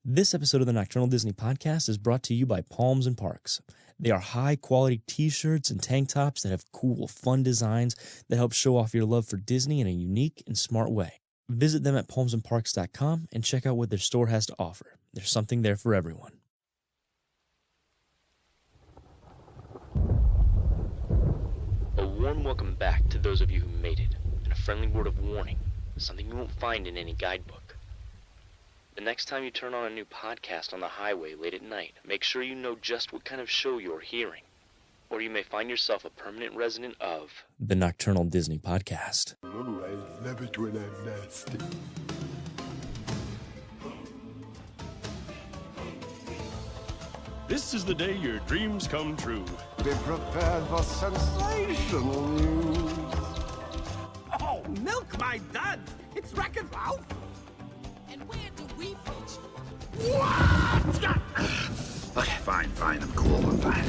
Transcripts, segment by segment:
This episode of the Nocturnal Disney Podcast is brought to you by Palms and Parks. They are high-quality t-shirts and tank tops that have cool, fun designs that help show off your love for Disney in a unique and smart way. Visit them at palmsandparks.com and check out what their store has to offer. There's something there for everyone. A warm welcome back to those of you who made it, and a friendly word of warning, something you won't find in any guidebook. The next time you turn on a new podcast on the highway late at night, make sure you know just what kind of show you're hearing, or you may find yourself a permanent resident of the Nocturnal Disney Podcast. Oh, I love it when I'm nasty. This is the day your dreams come true. Be prepared for sensational news. Oh, milk my duds! It's Wreck-It Ralph! And where do we put What? Okay, fine, I'm cool, I'm fine.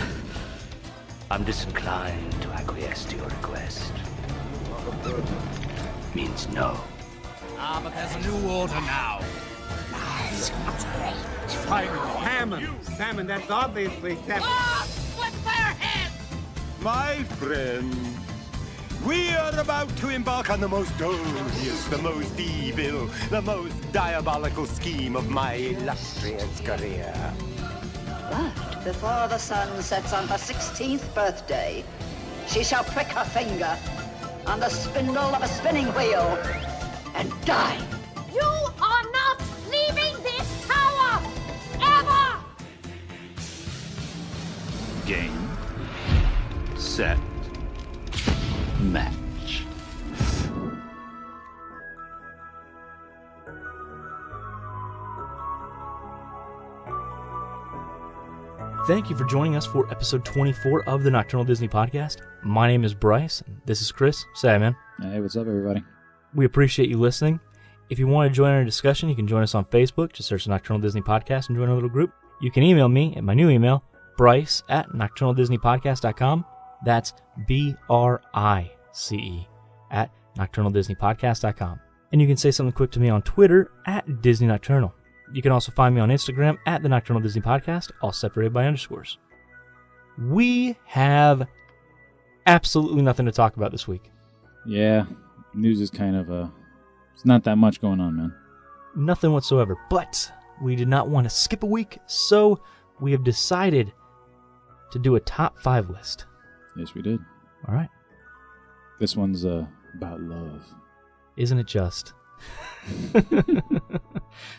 I'm disinclined to acquiesce to your request. Means no. Ah, but there's a new order now. Salmon, that's obviously Captain. Oh, with their heads! My friend, we are about to embark on the most odious, the most evil, the most diabolical scheme of my illustrious career. But before the sun sets on her 16th birthday, she shall prick her finger on the spindle of a spinning wheel and die. You are not leaving this tower! Ever! Game, set, match. Thank you for joining us for episode 24 of the Nocturnal Disney Podcast. My name is Bryce, and this is Chris. Say hi, man. Hey, what's up, everybody? We appreciate you listening. If you want to join our discussion, you can join us on Facebook. Just search the Nocturnal Disney Podcast and join our little group. You can email me at my new email, bryce@nocturnaldisneypodcast.com. That's BRICE at nocturnaldisneypodcast.com. And you can say something quick to me on Twitter at Disney Nocturnal. You can also find me on Instagram at the Nocturnal Disney Podcast, all separated by underscores. We have absolutely nothing to talk about this week. Yeah, news is kind of it's not that much going on, man. Nothing whatsoever. But we did not want to skip a week, so we have decided to do a top 5 list. Yes, we did. All right. This one's about love. Isn't it just?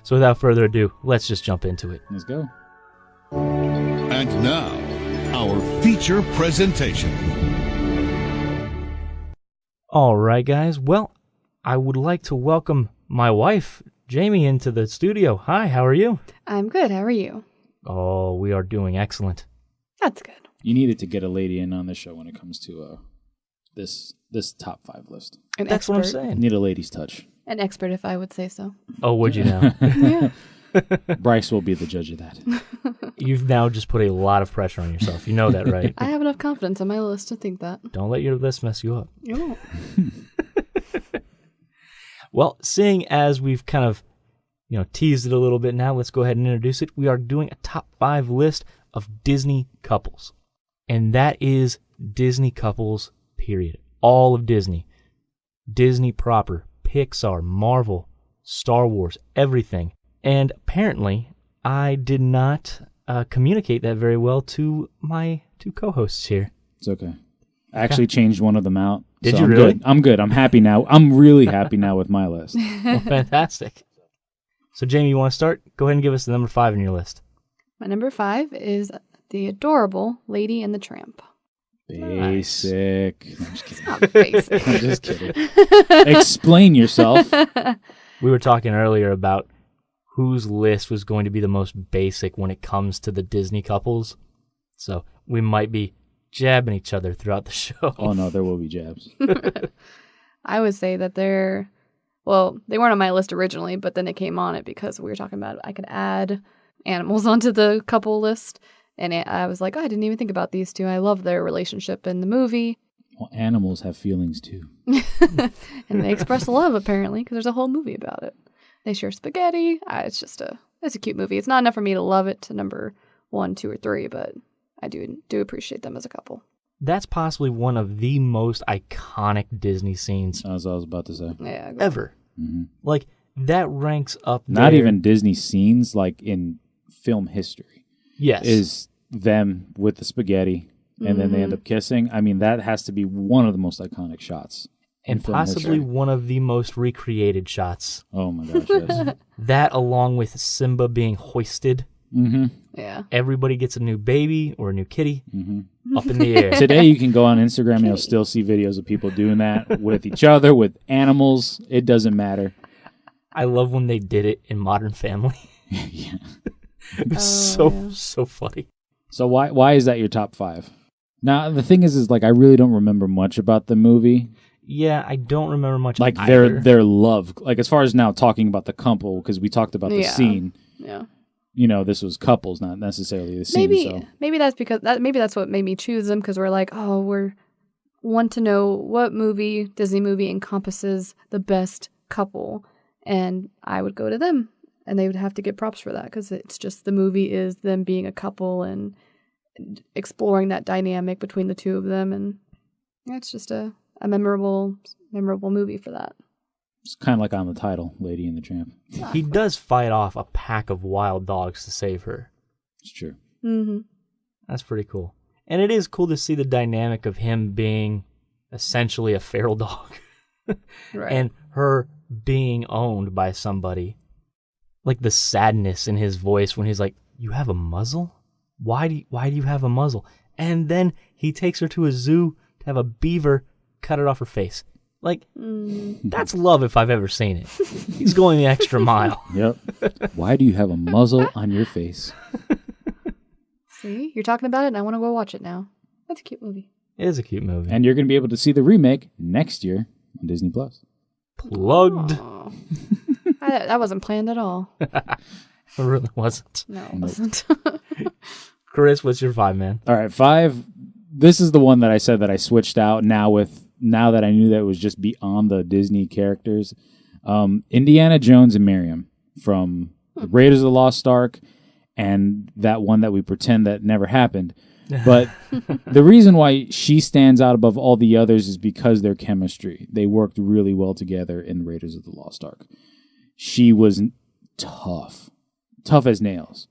So without further ado, let's just jump into it. Let's go. And now, our feature presentation. All right, guys. Well, I would like to welcome my wife, Jamie, into the studio. Hi, how are you? I'm good. How are you? Oh, we are doing excellent. That's good. You needed to get a lady in on the show when it comes to this top 5 list. That's what I'm saying. Need a lady's touch. An expert, if I would say so. Oh, would you now? Yeah. Bryce will be the judge of that. You've now just put a lot of pressure on yourself. You know that, right? I have enough confidence on my list to think that. Don't let your list mess you up. You won't. Well, seeing as we've kind of, teased it a little bit now, let's go ahead and introduce it. We are doing a top 5 list of Disney couples. And that is Disney couples, period. All of Disney. Disney proper. Pixar, Marvel, Star Wars, everything. And apparently, I did not communicate that very well to my 2 co-hosts here. It's okay. I actually changed one of them out. Did so you really? I'm good. I'm happy now. I'm really happy now with my list. Well, fantastic. So, Jamie, you want to start? Go ahead and give us the number 5 in your list. My number 5 is the adorable Lady and the Tramp. Basic. No, I'm just kidding. It's not basic. I'm just kidding. Explain yourself. We were talking earlier about whose list was going to be the most basic when it comes to the Disney couples. So we might be jabbing each other throughout the show. Oh, no, there will be jabs. I would say that they weren't on my list originally, but then it came on it because we were talking about I could add animals onto the couple list. And I was like, I didn't even think about these two. I love their relationship in the movie. Well, animals have feelings too. And they express love, apparently, because there's a whole movie about it. They share spaghetti. It's a cute movie. It's not enough for me to love it to number 1, 2, or 3, but I do appreciate them as a couple. That's possibly one of the most iconic Disney scenes As I was about to say. Yeah, ever. Mm-hmm. Like, that ranks up Not there. even Disney scenes, like in film history. Yes. Is them with the spaghetti, and then they end up kissing. I mean, that has to be one of the most iconic shots. And in film possibly history. one of the most recreated shots. Oh my gosh, yes. That, along with Simba being hoisted. Mm-hmm. Yeah. Everybody gets a new baby or a new kitty up in the air. Today you can go on Instagram and you'll still see videos of people doing that with each other, with animals. It doesn't matter. I love when they did it in Modern Family. Yeah. It was so funny. So why is that your top 5? Now the thing is like I really don't remember much about the movie. Yeah, I don't remember much. Like either. their love, like as far as now talking about the couple, because we talked about the scene. Yeah. You know, this was couples, not necessarily the scene. Maybe that's because maybe that's what made me choose them, because we're like, oh, we want to know what Disney movie encompasses the best couple, and I would go to them, and they would have to get props for that, because it's just the movie is them being a couple and exploring that dynamic between the two of them, and it's just a memorable movie for that. It's kind of like on the title, Lady and the Tramp. He does fight off a pack of wild dogs to save her. It's true. Mm-hmm. That's pretty cool. And it is cool to see the dynamic of him being essentially a feral dog. Right. And her being owned by somebody. Like the sadness in his voice when he's like, "You have a muzzle? Why do you have a muzzle?" And then he takes her to a zoo to have a beaver cut it off her face. Like, that's love if I've ever seen it. He's going the extra mile. Yep. Why do you have a muzzle on your face? See, you're talking about it, and I want to go watch it now. That's a cute movie. It is a cute movie. And you're going to be able to see the remake next year on Disney Plus. Plugged. Oh. That wasn't planned at all. It really wasn't. No, it wasn't. Chris, what's your 5, man? All right, 5. This is the one that I said that I switched out now that I knew that it was just beyond the Disney characters. Indiana Jones and Miriam from Raiders of the Lost Ark, and that one that we pretend that never happened. But the reason why she stands out above all the others is because their chemistry. They worked really well together in Raiders of the Lost Ark. She was tough as nails.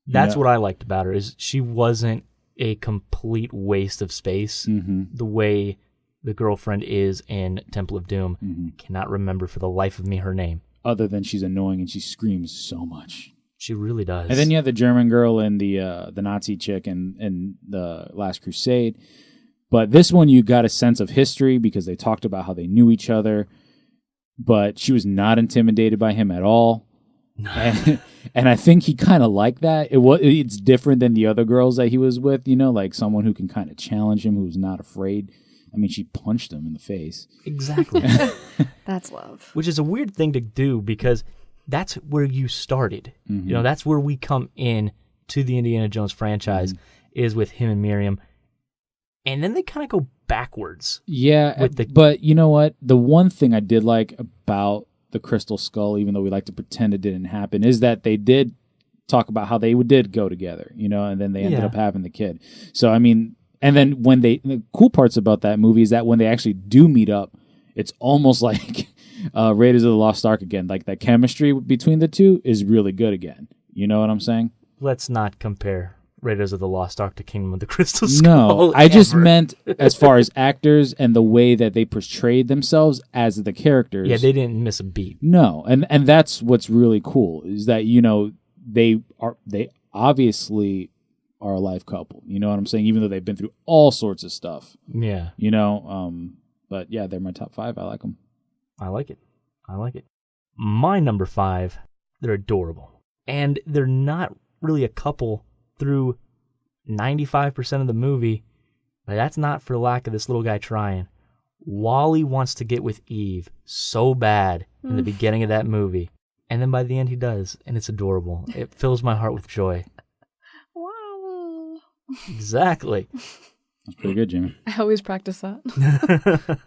That's what I liked about her, is she wasn't a complete waste of space the way the girlfriend is in Temple of Doom. I cannot remember for the life of me her name. Other than she's annoying and she screams so much. She really does. And then you have the German girl and the Nazi chick in the Last Crusade. But this one you got a sense of history because they talked about how they knew each other. But she was not intimidated by him at all. And I think he kind of liked that. It's different than the other girls that he was with, like someone who can kind of challenge him, who's not afraid. I mean, she punched him in the face. Exactly. That's love. Which is a weird thing to do because that's where you started. That's where we come in to the Indiana Jones franchise is with him and Miriam. And then they kind of go backwards. Yeah, but you know what? The one thing I did like about the Crystal Skull, even though we like to pretend it didn't happen, is that they did talk about how they did go together, and then they ended up having the kid. So, I mean, and then the cool parts about that movie is that when they actually do meet up, it's almost like Raiders of the Lost Ark again. Like that chemistry between the two is really good again. You know what I'm saying? Let's not compare Raiders of the Lost Ark to Kingdom of the Crystal Skull. No, I just meant as far as actors and the way that they portrayed themselves as the characters. Yeah, they didn't miss a beat. No, and that's what's really cool is that they obviously are a life couple. You know what I'm saying? Even though they've been through all sorts of stuff. Yeah. But yeah, they're my top 5. I like them. I like it. My number 5, they're adorable. And they're not really a couple through 95% of the movie, but that's not for lack of this little guy trying. Wally wants to get with Eve so bad in the beginning of that movie, and then by the end he does, and it's adorable. It fills my heart with joy. Wow. Exactly. That's pretty good, Jimmy. I always practice that.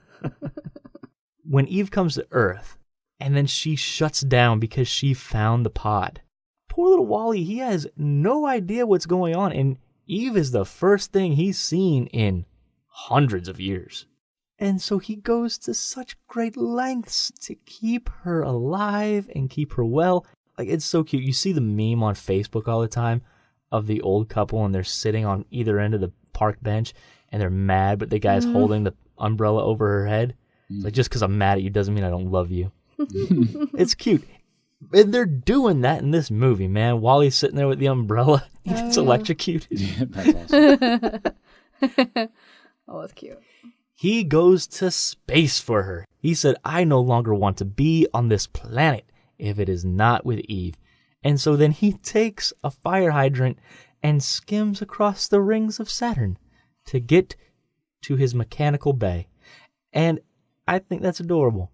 when Eve comes to Earth, and then she shuts down because she found the pod. Poor little Wally, he has no idea what's going on, and Eve is the first thing he's seen in hundreds of years. And so he goes to such great lengths to keep her alive and keep her well. Like, it's so cute. You see the meme on Facebook all the time of the old couple, and they're sitting on either end of the park bench, and they're mad, but the guy's holding the umbrella over her head. It's like, just because I'm mad at you doesn't mean I don't love you. It's cute. And they're doing that in this movie, man. Wally's sitting there with the umbrella. He gets electrocuted. Yeah, that's awesome. Oh, that's cute. He goes to space for her. He said, I no longer want to be on this planet if it is not with Eve. And so then he takes a fire hydrant and skims across the rings of Saturn to get to his mechanical bay. And I think that's adorable.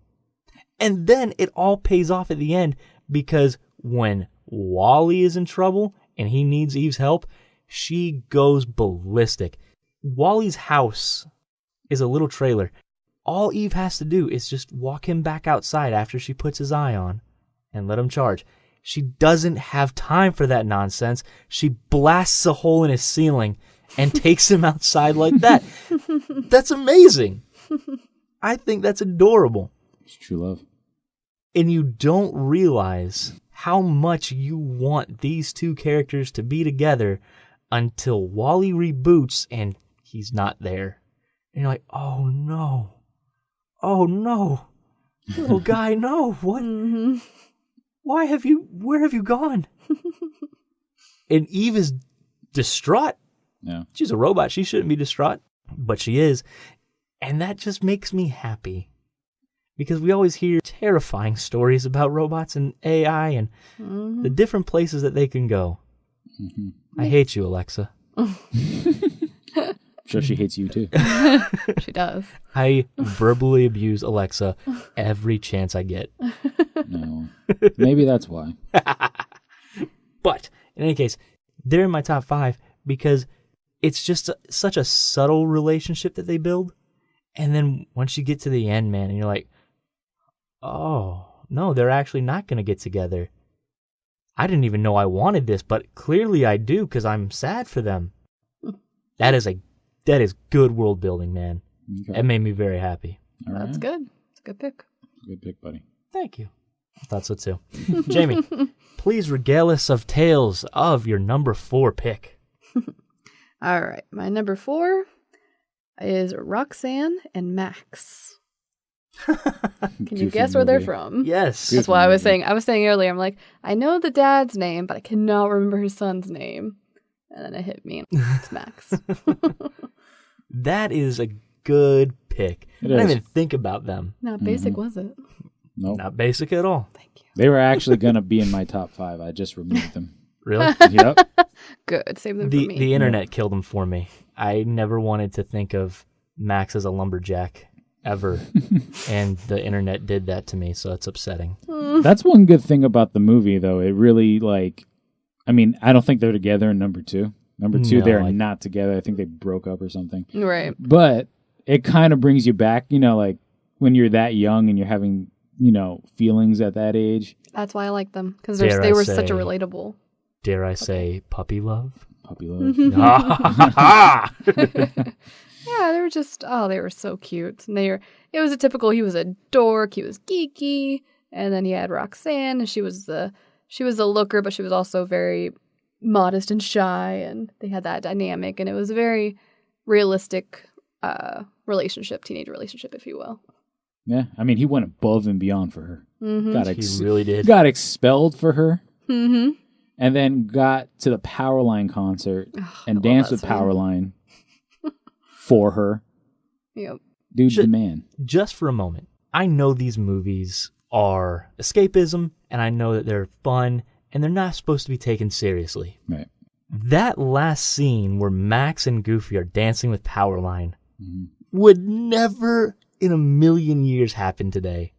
And then it all pays off at the end, because when Wally is in trouble and he needs Eve's help, she goes ballistic. Wally's house is a little trailer. All Eve has to do is just walk him back outside after she puts his eye on and let him charge. She doesn't have time for that nonsense. She blasts a hole in his ceiling and takes him outside like that. That's amazing. I think that's adorable. It's true love. And you don't realize how much you want these two characters to be together until Wally reboots and he's not there. And you're like, oh no. Oh no. Little guy, no. What? Where have you gone? And Eve is distraught. Yeah. She's a robot. She shouldn't be distraught, but she is. And that just makes me happy. Because we always hear terrifying stories about robots and AI and the different places that they can go. I hate you, Alexa. Sure, she hates you too. She does. I verbally abuse Alexa every chance I get. No. Maybe that's why. But in any case, they're in my top 5 because it's just such a subtle relationship that they build. And then once you get to the end, man, and you're like, oh, no, they're actually not going to get together. I didn't even know I wanted this, but clearly I do because I'm sad for them. That is good world building, man. Okay. It made me very happy. All right. That's good. It's a good pick. Good pick, buddy. Thank you. I thought so too. Jamie, please regale us of tales of your number 4 pick. All right. My number 4 is Roxanne and Max. Can you guess where they're from? Yes. That's why I was saying earlier, I'm like, I know the dad's name, but I cannot remember his son's name. And then it hit me. It's Max. That is a good pick. I didn't even think about them. Not basic, was it? Nope. Not basic at all. Thank you. They were actually going to be in my top 5. I just removed them. Really? Yep. Good. Save them for me. The internet killed them for me. I never wanted to think of Max as a lumberjack ever. And the internet did that to me, so it's upsetting. That's one good thing about the movie, though. It really, I don't think they're together in number 2. Number 2, No, they're not together. I think they broke up or something. Right. But it kind of brings you back, like when you're that young and you're having, feelings at that age. That's why I like them, because Dare they I were say- such a relatable. Dare I say puppy love? Puppy love. Yeah, they were just, they were so cute. And it was a typical, he was a dork, he was geeky, and then he had Roxanne, and she was the looker, but she was also very modest and shy, and they had that dynamic, and it was a very realistic teenage relationship, if you will. Yeah, he went above and beyond for her. Mm-hmm. He really did. Got expelled for her. Mm-hmm. And then got to the Powerline concert and danced with Powerline for her. Yep. Dude's the man. Just for a moment, I know these movies are escapism, and I know that they're fun, and they're not supposed to be taken seriously. Right. That last scene where Max and Goofy are dancing with Powerline would never in a million years happen today.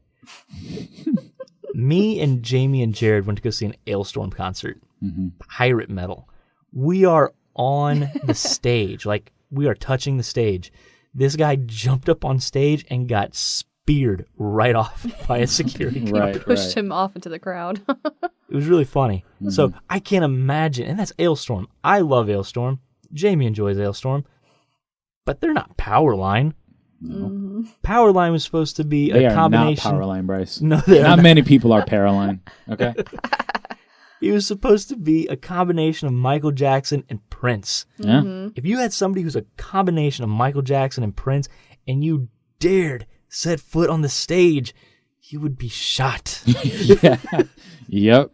Me and Jamie and Jared went to go see an Ailstorm concert. Pirate metal. We are on the stage. We are touching the stage. This guy jumped up on stage and got beard right off by a security guard. Pushed him off into the crowd. It was really funny. So I can't imagine, and that's Ailstorm. I love Ailstorm. Jamie enjoys Ailstorm, but they're not Powerline. Mm-hmm. Powerline was supposed to be They a are combination. not Powerline, Bryce. No, they are not not. many people are Powerline. Okay. He was supposed to be a combination of Michael Jackson and Prince. Yeah. If you had somebody who's a combination of Michael Jackson and Prince, and you dared set foot on the stage, you would be shot. Yeah. Yep.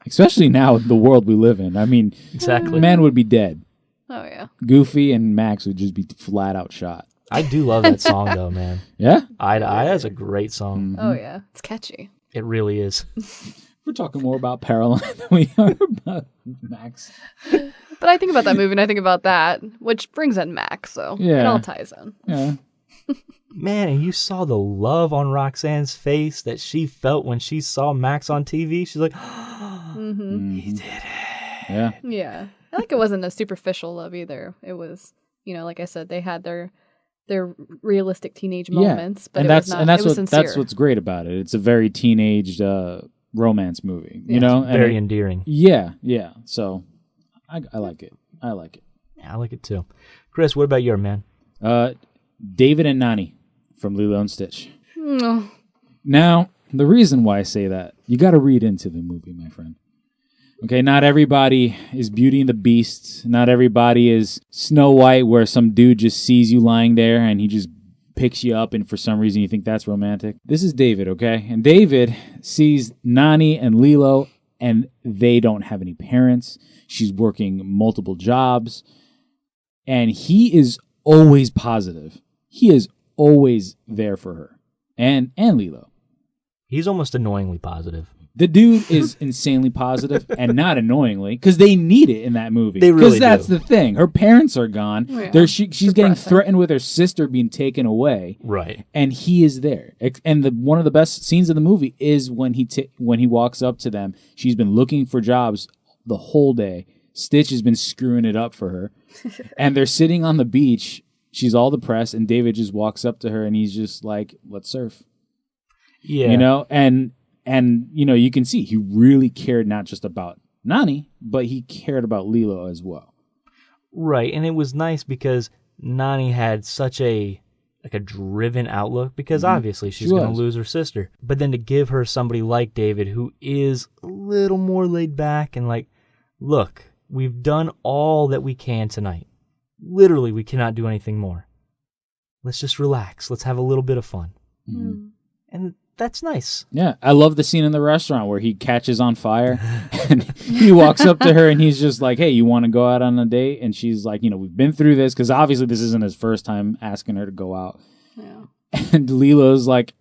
Especially now in the world we live in. I mean, Exactly. man would be dead. Oh, yeah. Goofy and Max would just be flat out shot. I do love that song, though, man. Yeah? Eye to Eye, that's a great song. Oh, yeah. It's catchy. It really is. We're talking more about Powerline than we are about Max. But I think about that movie and I think about that, which brings in Max, so it Yeah. all ties in. Yeah. Man, and you saw the love on Roxanne's face that she felt when she saw Max on TV. She's like, he did it. Yeah. Yeah. I like it wasn't a superficial love either. It was, like I said, they had their realistic teenage moments, but and it that's was not, and that's it was what sincere. that's what's great about it. It's a very teenage romance movie, you know, and Very endearing. Yeah, yeah. So I like it. I like it. Yeah, I like it too. Chris, what about your man? David and Nani from Lilo and Stitch. No. Now, the reason why I say that, you got to read into the movie, my friend. Okay, not everybody is Beauty and the Beast. Not everybody is Snow White, where some dude just sees you lying there and he just picks you up and for some reason you think that's romantic. This is David, okay? And David sees Nani and Lilo and they don't have any parents. She's working multiple jobs. And he is always positive. He is always there for her. And Lilo. He's almost annoyingly positive. The dude is insanely positive and not annoyingly because they need it in that movie. They really Because that's do. the thing. Her parents are gone. Yeah. She's getting threatened with her sister being taken away. Right. And he is there. And one of the best scenes of the movie is when he walks up to them. She's been looking for jobs the whole day. Stitch has been screwing it up for her. And they're sitting on the beach. She's all depressed. And David just walks up to her and he's just like, let's surf. Yeah. You know, and you can see he really cared not just about Nani, but he cared about Lilo as well. Right, and it was nice because Nani had such a driven outlook because obviously she's going to lose her sister. But then to give her somebody like David who is a little more laid back and like, look, we've done all that we can tonight. Literally, we cannot do anything more. Let's just relax. Let's have a little bit of fun. Mm. And that's nice. Yeah, I love the scene in the restaurant where he catches on fire and he walks up to her and he's just like, hey, you want to go out on a date? And she's like, we've been through this because obviously this isn't his first time asking her to go out. Yeah. And Lilo's like,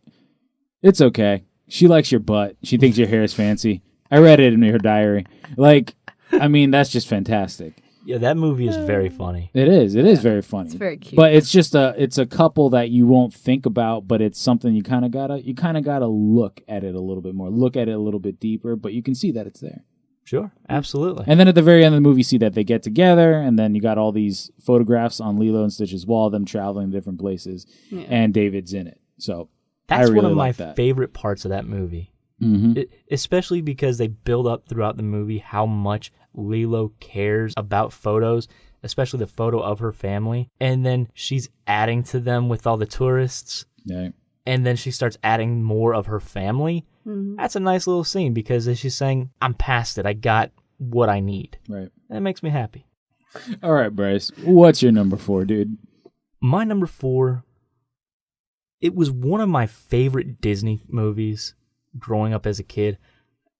it's okay. She likes your butt. She thinks your hair is fancy. I read it in her diary. Like, I mean, that's just fantastic. Yeah, that movie is very funny. It is. It is very funny. It's very cute. But it's just it's a couple that you won't think about, but it's something you kind of gotta look at it a little bit more, look at it a little bit deeper, but you can see that it's there. Sure, absolutely. And then at the very end of the movie, you see that they get together, and then you got all these photographs on Lilo and Stitch's wall, them traveling to different places, and David's in it. So That's I really one of my like that. favorite parts of that movie. Mm-hmm. Especially because they build up throughout the movie how much Lilo cares about photos, especially the photo of her family. And then she's adding to them with all the tourists. Yeah. And then she starts adding more of her family. Mm-hmm. That's a nice little scene because as she's saying, I'm past it. I got what I need. Right. That makes me happy. All right, Bryce. What's your number 4, dude? My number 4, it was one of my favorite Disney movies growing up as a kid.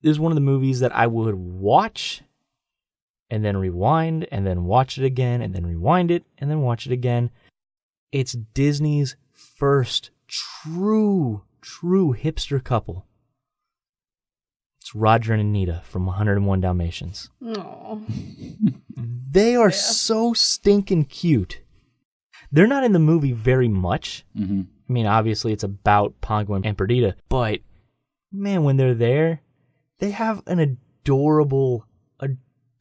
It was one of the movies that I would watch and then rewind and then watch it again and then rewind it and then watch it again. It's Disney's first true hipster couple. It's Roger and Anita from 101 Dalmatians. Aww. They are so stinking cute. They're not in the movie very much. Mm-hmm. I mean, obviously it's about Pongo and Perdita, but man, when they're there, they have an adorable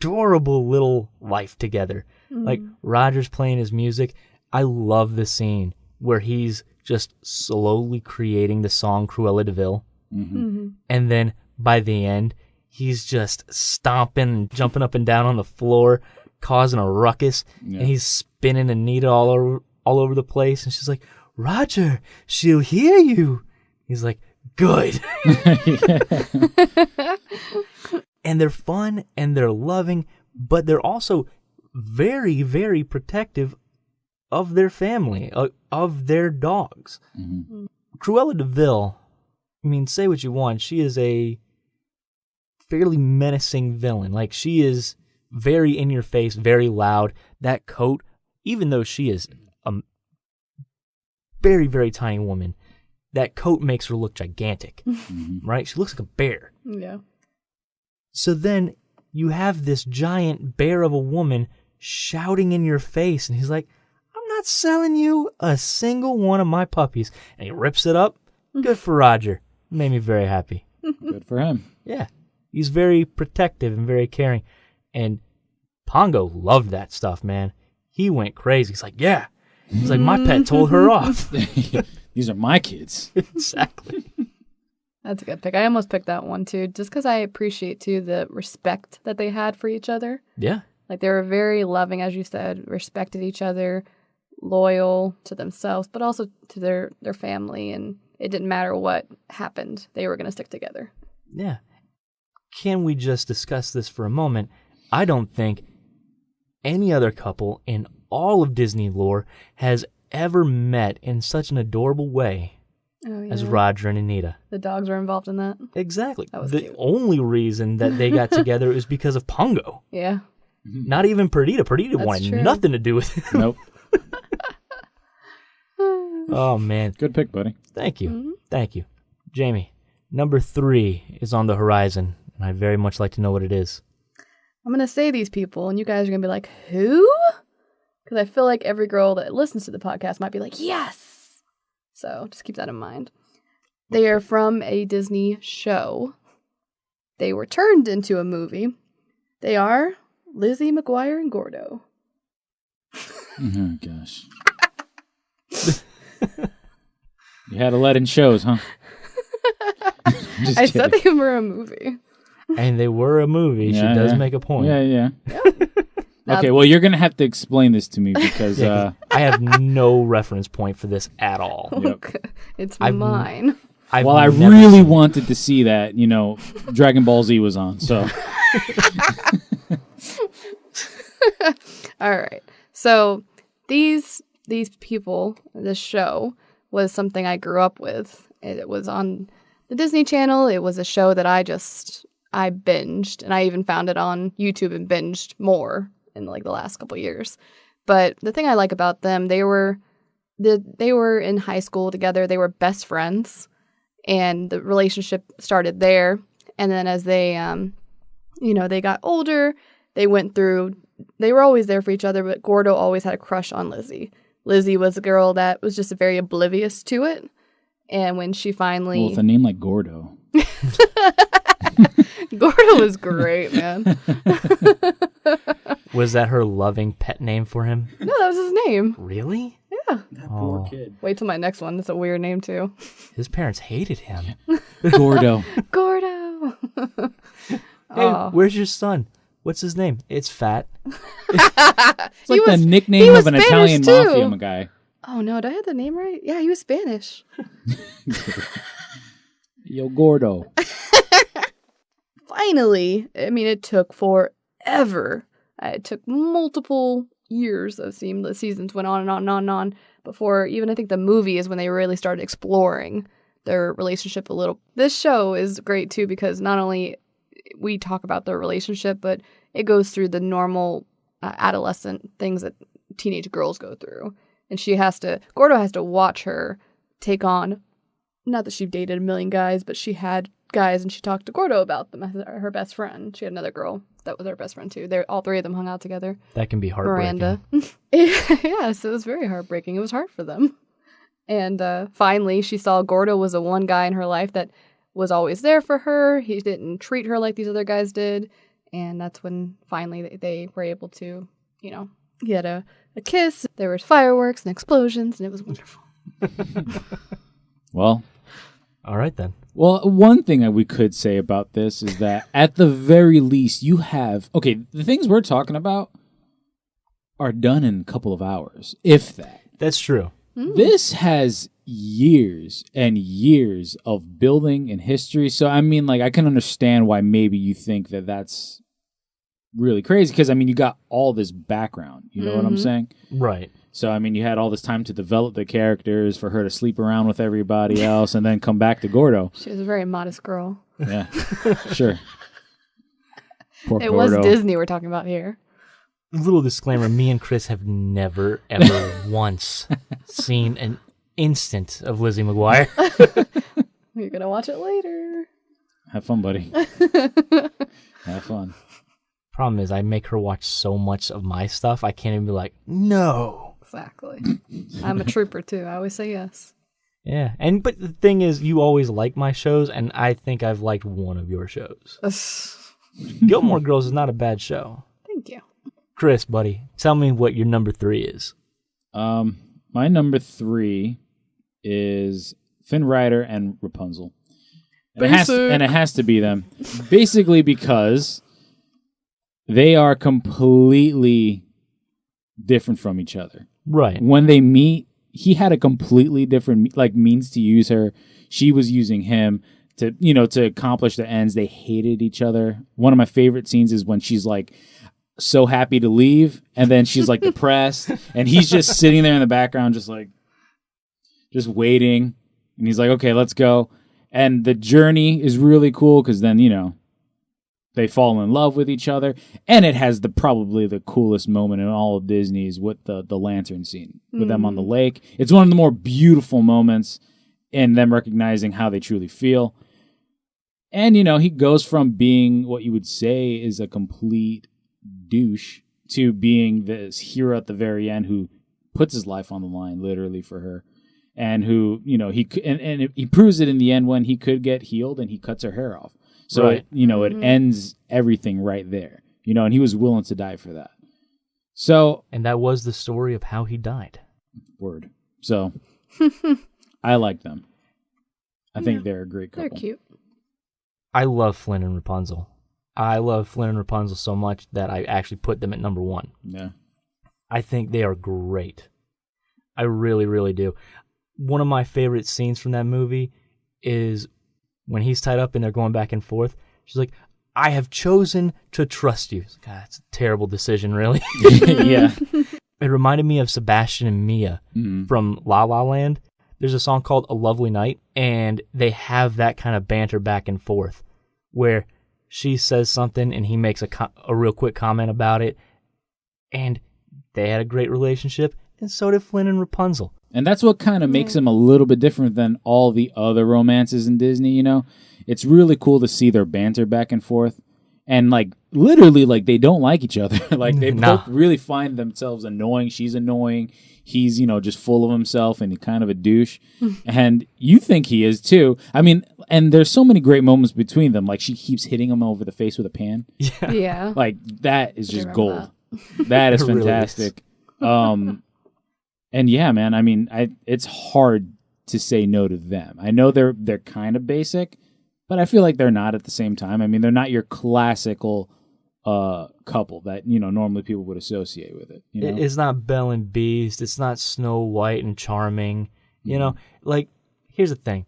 little life together. Mm-hmm. Like Roger's playing his music. I love the scene where he's just slowly creating the song Cruella de Vil. And then by the end, he's just stomping and jumping up and down on the floor, causing a ruckus, and he's spinning Anita all over the place, and she's like, Roger, she'll hear you. He's like, good. And they're fun, and they're loving, but they're also very, very protective of their family, of their dogs. Cruella de Vil, I mean, say what you want, she is a fairly menacing villain. Like, she is very in your face, very loud. That coat, even though she is a very, very tiny woman, that coat makes her look gigantic, right? She looks like a bear. Yeah. So then you have this giant bear of a woman shouting in your face, and he's like, I'm not selling you a single one of my puppies. And he rips it up. Good for Roger. Made me very happy. Good for him. Yeah. He's very protective and very caring. And Pongo loved that stuff, man. He went crazy. He's like, yeah. He's like, my pet told her off. These are my kids. Exactly. That's a good pick. I almost picked that one too, just because I appreciate too the respect that they had for each other. Yeah. Like they were very loving, as you said, respected each other, loyal to themselves, but also to their family. And it didn't matter what happened. They were going to stick together. Yeah. Can we just discuss this for a moment? I don't think any other couple in all of Disney lore has ever met in such an adorable way as Roger and Anita. The dogs were involved in that. Exactly. That was the cute. only reason that they got together is because of Pongo. Yeah. Not even Perdita. Perdita That's wanted true. nothing to do with it. Nope. Oh, man. Good pick, buddy. Thank you. Thank you. Jamie, number 3 is on the horizon, and I'd very much like to know what it is. I'm going to say these people, and you guys are going to be like, who? Because I feel like every girl that listens to the podcast might be like, yes. So just keep that in mind. They are from a Disney show. They were turned into a movie. They are Lizzie McGuire and Gordo. Oh, gosh. You had to let in shows, huh? I said they were a movie. And they were a movie. She does make a point. Yeah. Okay, well, you're going to have to explain this to me because... I have no reference point for this at all. It's mine. I really wanted to see that, Dragon Ball Z was on, so... All right. So these people, this show, was something I grew up with. It was on the Disney Channel. It was a show that I binged, and I even found it on YouTube and binged more in like the last couple years. But the thing I like about them, they were in high school together. They were best friends, and the relationship started there. And then as they, they got older, they were always there for each other, but Gordo always had a crush on Lizzie. Lizzie was a girl that was just very oblivious to it. And when she finally... Well, with a name like Gordo. Gordo was great, man. Was that her loving pet name for him? No, that was his name. Really? Yeah. That poor kid. Wait till my next one. It's a weird name, too. His parents hated him. Gordo. Gordo. Hey, where's your son? What's his name? It's Fat. It's like the nickname of an Spanish Italian too. mafia guy. Oh, no. Did I have the name right? Yeah, he was Spanish. Yo, Gordo. Finally, it took forever. It took multiple years of the seasons went on and on and on and on before even I think the movie is when they really started exploring their relationship a little. This show is great too because not only we talk about their relationship, but it goes through the normal adolescent things that teenage girls go through. And Gordo has to watch her take on, not that she dated a million guys, but she had guys and she talked to Gordo about them as her best friend. She had another girl that was her best friend too. All three of them hung out together. That can be heartbreaking. Miranda. Yes, it was very heartbreaking. It was hard for them. And finally, she saw Gordo was the one guy in her life that was always there for her. He didn't treat her like these other guys did. And that's when finally they were able to, get a kiss. There was fireworks and explosions, and it was wonderful. Well, All right, then. Well, one thing that we could say about this is that at the very least, you have... Okay, the things we're talking about are done in a couple of hours, if that. That's true. This has years and years of building and history. So, I mean, like, I can understand why maybe you think that that's really crazy. Because, I mean, you got all this background. You know what I'm saying? Right. So, I mean, you had all this time to develop the characters, for her to sleep around with everybody else, and then come back to Gordo. She was a very modest girl. Yeah, sure. Poor It was Gordo. Disney we're talking about here. Little disclaimer, me and Chris have never, ever once seen an instant of Lizzie McGuire. You're going to watch it later. Have fun, buddy. Have fun. Problem is, I make her watch so much of my stuff, I can't even be like, no. Exactly. I'm a trooper, too. I always say yes. Yeah, but the thing is, you always like my shows, and I think I've liked one of your shows. Gilmore Girls is not a bad show. Thank you. Chris, buddy, tell me what your number 3 is. My number 3 is Finn Rider and Rapunzel. And it has to be them. Basically because they are completely different from each other. Right. When they meet, he had a completely different means to use her. She was using him to accomplish the ends. They hated each other. One of my favorite scenes is when she's like so happy to leave, and then she's like depressed, and he's just sitting there in the background, just waiting. And he's like, okay, let's go. And the journey is really cool because then, they fall in love with each other. And it has probably the coolest moment in all of Disney's with the lantern scene with them on the lake. It's one of the more beautiful moments in them recognizing how they truly feel. And, he goes from being what you would say is a complete douche to being this hero at the very end who puts his life on the line literally for her, and who he proves it in the end when he could get healed and he cuts her hair off. So right. It ends everything right there. And he was willing to die for that. So, and that was the story of how he died. Word. So I like them. I think they're a great couple. They're cute. I love Flynn and Rapunzel. I love Flynn and Rapunzel so much that I actually put them at number 1. Yeah. I think they are great. I really, really do. One of my favorite scenes from that movie is when he's tied up and they're going back and forth. She's like, I have chosen to trust you. God, that's a terrible decision, really. Yeah. It reminded me of Sebastian and Mia from La La Land. There's a song called A Lovely Night, and they have that kind of banter back and forth where she says something and he makes a real quick comment about it, and they had a great relationship, and so did Flynn and Rapunzel. And that's what kind of makes him a little bit different than all the other romances in Disney, It's really cool to see their banter back and forth. And, literally, they don't like each other. They both really find themselves annoying. She's annoying. He's, just full of himself and kind of a douche. And you think he is, too. I mean, and there's so many great moments between them. She keeps hitting him over the face with a pan. Yeah. That is just gold. That is fantastic. And yeah, man, I mean, it's hard to say no to them. I know they're kind of basic, but I feel like they're not at the same time. I mean, they're not your classical couple that, normally people would associate with it. It's not Belle and Beast. It's not Snow White and Charming. Here's the thing.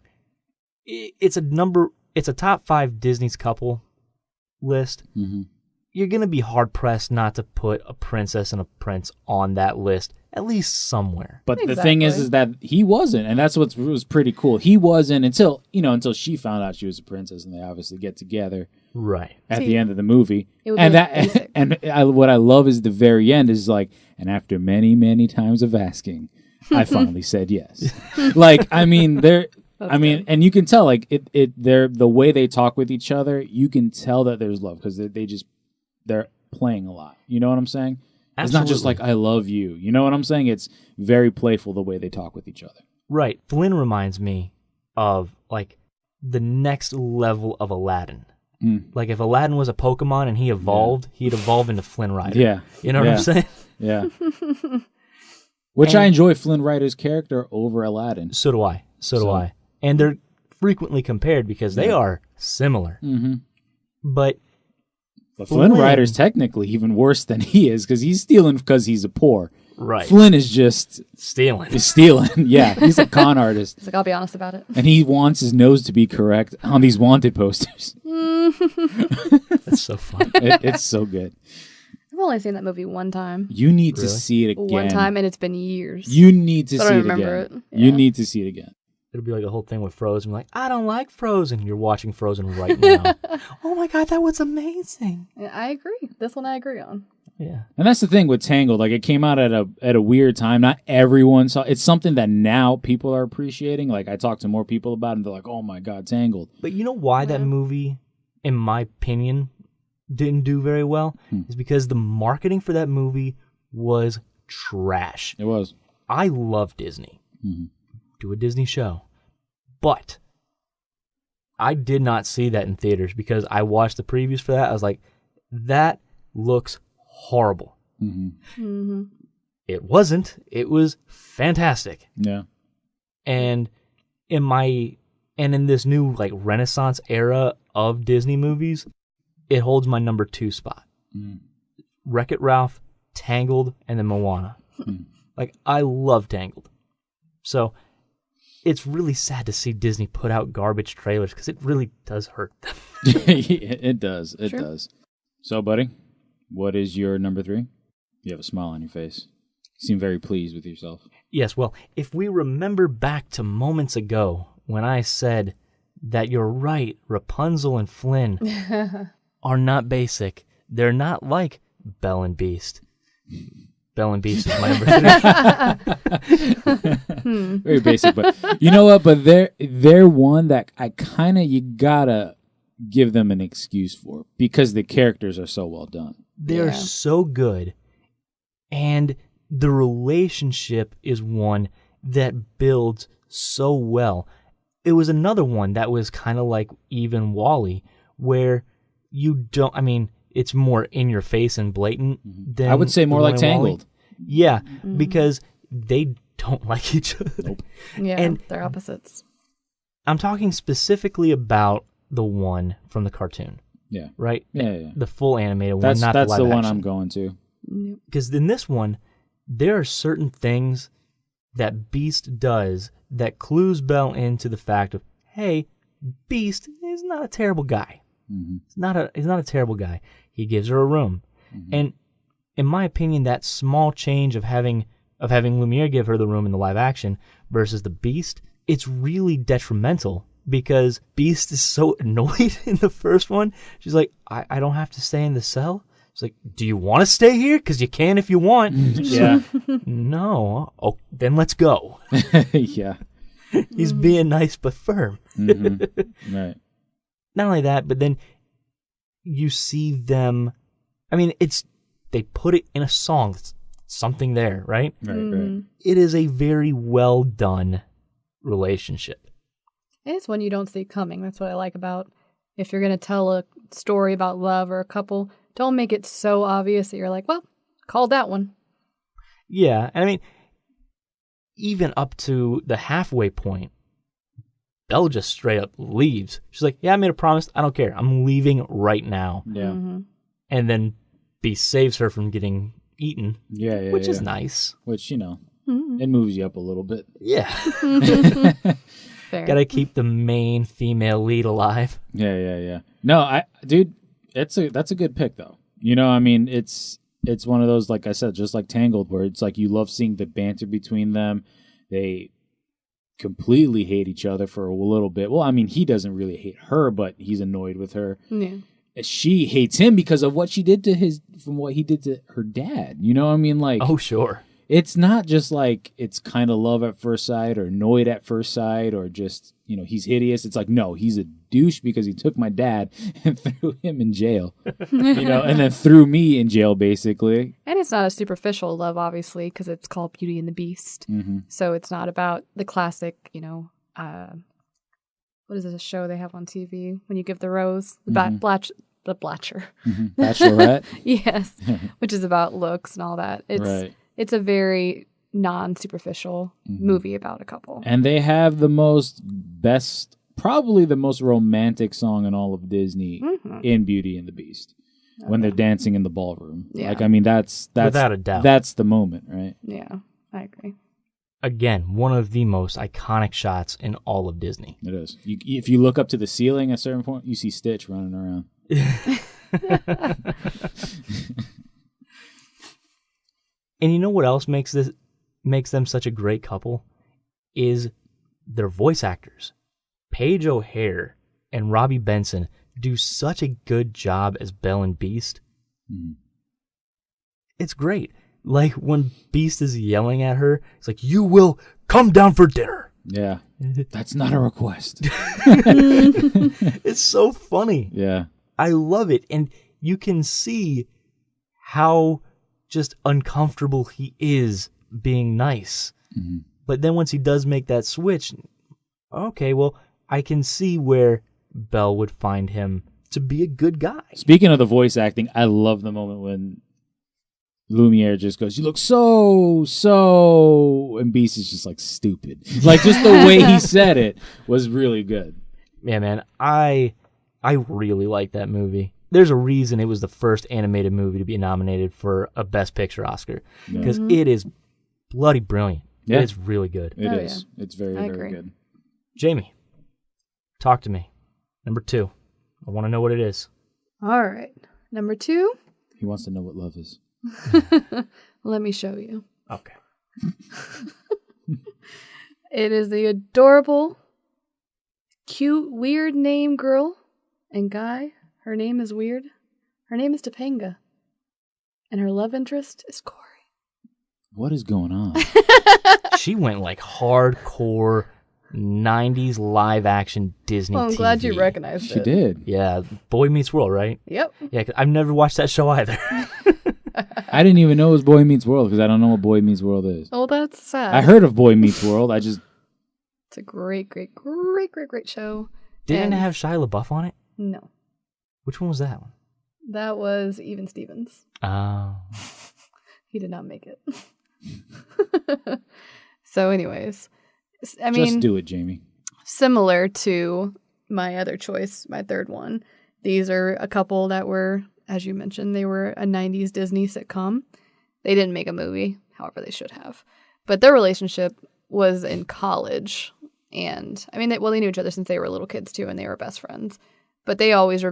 It's a top 5 Disney's couple list. Mm-hmm. You're going to be hard-pressed not to put a princess and a prince on that list, at least somewhere. But the thing is that he wasn't, and that's what was pretty cool. He wasn't until she found out she was a princess, and they obviously get together right at the end of the movie. What I love is the very end is and after many, many times of asking, I finally said yes. And you can tell they're the way they talk with each other. You can tell that there's love because they're playing a lot. You know what I'm saying? Absolutely. It's not just I love you. You know what I'm saying? It's very playful the way they talk with each other. Right. Flynn reminds me of the next level of Aladdin. If Aladdin was a Pokemon and he evolved, he'd evolve into Flynn Rider. Yeah. You know what I'm saying? Yeah. Which I enjoy Flynn Rider's character over Aladdin. So do I. So do I. And they're frequently compared because they are similar. Mm-hmm. But Flynn Rider's technically even worse than he is because he's stealing because he's a poor. Right. Flynn is just stealing. Yeah, he's a con artist. It's like, I'll be honest about it. And he wants his nose to be correct on these wanted posters. That's so funny. It's so good. I've only seen that movie one time. You need to see it again. One time, and it's been years. You need to So I see don't it remember again. it. You need to see it again. It'll be like a whole thing with Frozen. Like, I don't like Frozen. You're watching Frozen right now. Oh my God, that was amazing. Yeah, I agree. This one I agree on. Yeah. And that's the thing with Tangled. Like, it came out at a weird time. Not everyone saw. It's something that now people are appreciating. Like, I talk to more people about it, and they're like, "Oh my God, Tangled." But you know why that movie, in my opinion, didn't do very well? Is because the marketing for that movie was trash. It was. I love Disney. Mm-hmm. Do a Disney show. But I did not see that in theaters because I watched the previews for that. I was like, that looks horrible. Mm-hmm. Mm-hmm. It wasn't. It was fantastic. Yeah. And in this new like Renaissance era of Disney movies, it holds my number 2 spot. Wreck-It Ralph, Tangled, and then Moana. Like, I love Tangled. So it's really sad to see Disney put out garbage trailers because it really does hurt them. It does. It Sure. does. So, buddy, what is your number 3? You have a smile on your face. You seem very pleased with yourself. Yes, well, if we remember back to moments ago when I said that you're right, Rapunzel and Flynn are not basic. They're not like Belle and Beast. Belle and Beast is my number 3. Very basic, but you know what? But they're one that I kind of, you gotta give them an excuse for because the characters are so well done. They're so good, and the relationship is one that builds so well. It was another one that was kind of like even Wall-E, where you don't, I mean, it's more in your face and blatant than I would say more the like one in WALL-E. Tangled. Yeah, because they don't like each other. Nope. Yeah, And they're opposites. I'm talking specifically about the one from the cartoon. Yeah. Right? Yeah. The full animated That's one, not the live one action. I'm going to. Because in this one, there are certain things that Beast does that clues Belle into the fact of, hey, Beast is not a terrible guy. Mm-hmm. He's not a terrible guy. He gives her a room. And in my opinion, that small change of having Lumiere give her the room in the live action versus the Beast, it's really detrimental because Beast is so annoyed in the first one. She's like, I don't have to stay in the cell. She's like, do you want to stay here? Because you can if you want. Yeah. No. Oh, then let's go. Yeah. He's being nice but firm. Mm-hmm. Right. Not only that, but then you see them. I mean, they put it in a song. It's something there, right? Right. It is a very well done relationship. It's one you don't see coming. That's what I like about if you're going to tell a story about love or a couple, don't make it so obvious that you're like, well, called that one. Yeah, and I mean, even up to the halfway point, Belle just straight up leaves. She's like, yeah, I made a promise. I don't care. I'm leaving right now. Yeah. And then Beast saves her from getting eaten. Yeah. Which is nice. Which, it moves you up a little bit. Yeah. Fair. Gotta keep the main female lead alive. Yeah. No, dude, that's a good pick though. I mean, it's one of those, like I said, just like Tangled, where it's like you love seeing the banter between them. They completely hate each other for a little bit. Well, I mean, he doesn't really hate her, but he's annoyed with her. Yeah. She hates him because of what he did to her dad. You know what I mean? Like, Oh, sure. it's not just like it's kind of love at first sight or annoyed at first sight or just, he's hideous. It's like, no, he's a douche because he took my dad and threw him in jail, and then threw me in jail, basically. And it's not a superficial love, obviously, because it's called Beauty and the Beast. Mm-hmm. So it's not about the classic, what is this show they have on TV when you give the rose? The Blatcher. Bachelorette? Yes, which is about looks and all that. Right. It's a very non-superficial movie about a couple. And they have probably the most romantic song in all of Disney in Beauty and the Beast. When they're dancing in the ballroom. Yeah. Like, I mean, that's Without a doubt. That's the moment, right? Yeah, I agree. Again, one of the most iconic shots in all of Disney. It is. If you look up to the ceiling at a certain point, you see Stitch running around. And you know what else makes them such a great couple? Is their voice actors. Paige O'Hare and Robbie Benson do such a good job as Belle and Beast. It's great. Like when Beast is yelling at her, it's like, "You will come down for dinner." Yeah. That's not a request. It's so funny. Yeah. I love it. And you can see how just uncomfortable he is being nice. But then once he does make that switch, okay, well, I can see where Belle would find him to be a good guy. Speaking of the voice acting, I love the moment when Lumiere just goes, "You look so," and Beast is just like, "Stupid." Like, just the way he said it was really good. Yeah, man, I really like that movie. There's a reason it was the first animated movie to be nominated for a Best Picture Oscar, because it is bloody brilliant. Yeah. It's really good. It is. Yeah. It's very, very agree. good. Jamie, talk to me. Number 2. I want to know what it is. All right. Number 2. He wants to know what love is. Let me show you. Okay. It is the adorable, cute, weird name girl and guy. Her name is weird. Her name is Topanga. And her love interest is Corey. What is going on? She went like hardcore 90s live action Disney Well, I'm TV. glad you recognized She it. did. Yeah, Boy Meets World, right? Yep. Yeah, 'cause I've never watched that show either. I didn't even know it was Boy Meets World because I don't know what Boy Meets World is. Oh, that's sad. I heard of Boy Meets World. It's a great show. Didn't And- it have Shia LaBeouf on it? No. Which one was that one? That was Even Stevens. Oh. He did not make it. So anyways, Just do it, Jamie. Similar to my other choice, my third one, these are a couple that were, as you mentioned, they were a 90s Disney sitcom. They didn't make a movie, however they should have. But their relationship was in college. And, I mean, they knew each other since they were little kids, too, and they were best friends. But they always were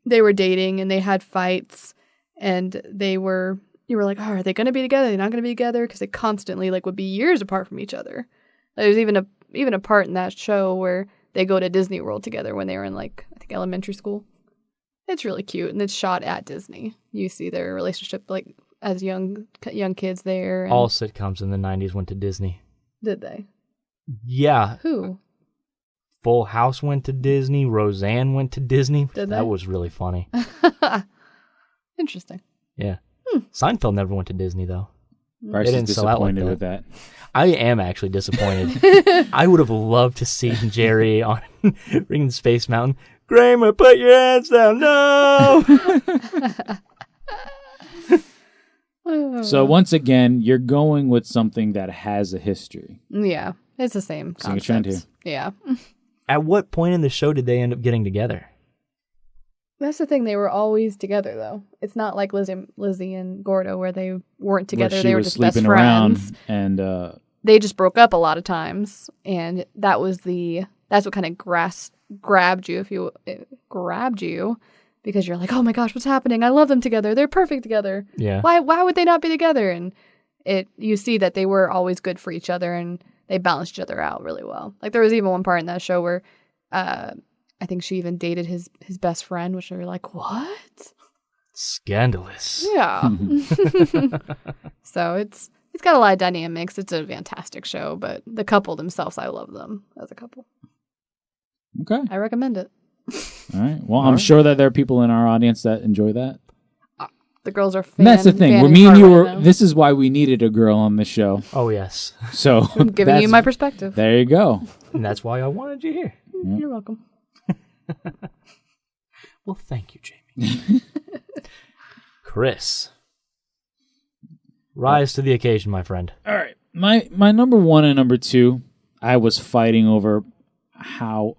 they were dating, and they had fights, and you were like, oh, are they going to be together? Are they not going to be together? Because they constantly, would be years apart from each other. There's even a part in that show where they go to Disney World together when they were in, I think, elementary school. It's really cute, and it's shot at Disney. You see their relationship, as young kids there. And All sitcoms in the 90s went to Disney. did they? Yeah. Who? Full House went to Disney. Roseanne went to Disney. Did they? That was really funny. Interesting. Yeah. Seinfeld never went to Disney, though. Bryce They is didn't sell out like disappointed that. with that. I am actually disappointed. I would have loved to see Jerry on Ringing Space Mountain. Kramer, put your hands down. No! So once again, you're going with something that has a history. Yeah, it's the same Seeing a trend concept. Yeah. At what point in the show did they end up getting together? That's the thing. They were always together, though. It's not like Lizzie and Gordo where they weren't together. Where she They were was just best sleeping around friends. and They just broke up a lot of times, and that's what kind of grabbed you because you're like, oh my gosh, what's happening? I love them together. They're perfect together. Yeah. Why would they not be together? And you see that they were always good for each other, and they balanced each other out really well. There was even one part in that show where I think she even dated his best friend, which you're like, what? Scandalous. Yeah. So it's got a lot of dynamics. It's a fantastic show, but the couple themselves, I love them as a couple. okay. I recommend it. All right. Well, I'm sure that there are people in our audience that enjoy that. The girls are And that's the thing. fanning Me and you hard were. right now. This is why we needed a girl on this show. Oh, yes. So I'm giving you my perspective. There you go. And that's why I wanted you here. You're welcome. Well, thank you, Jamie. Chris, Rise to the occasion, my friend. All right. My number 1 and number 2, I was fighting over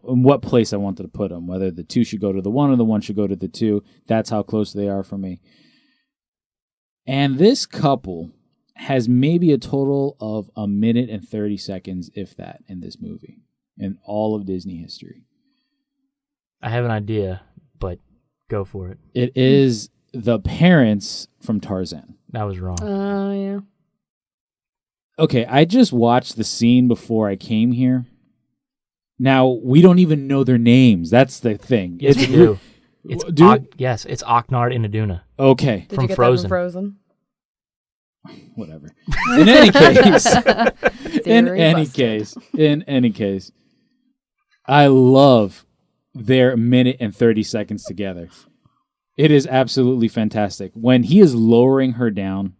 what place I wanted to put them, whether the 2 should go to the 1 or the 1 should go to the 2. That's how close they are for me. And this couple has maybe a total of 1 minute and 30 seconds, if that, in this movie, in all of Disney history. I have an idea, but go for it. It is the parents from Tarzan. That was wrong. Yeah. Okay, I just watched the scene before I came here. Now, we don't even know their names. That's the thing. Yes, we do. It's Yes, it's Ocknard and Aduna. Okay. Did From you get Frozen. that from Frozen? Whatever. In any case, I love their minute and 30 seconds together. It is absolutely fantastic. When he is lowering her down,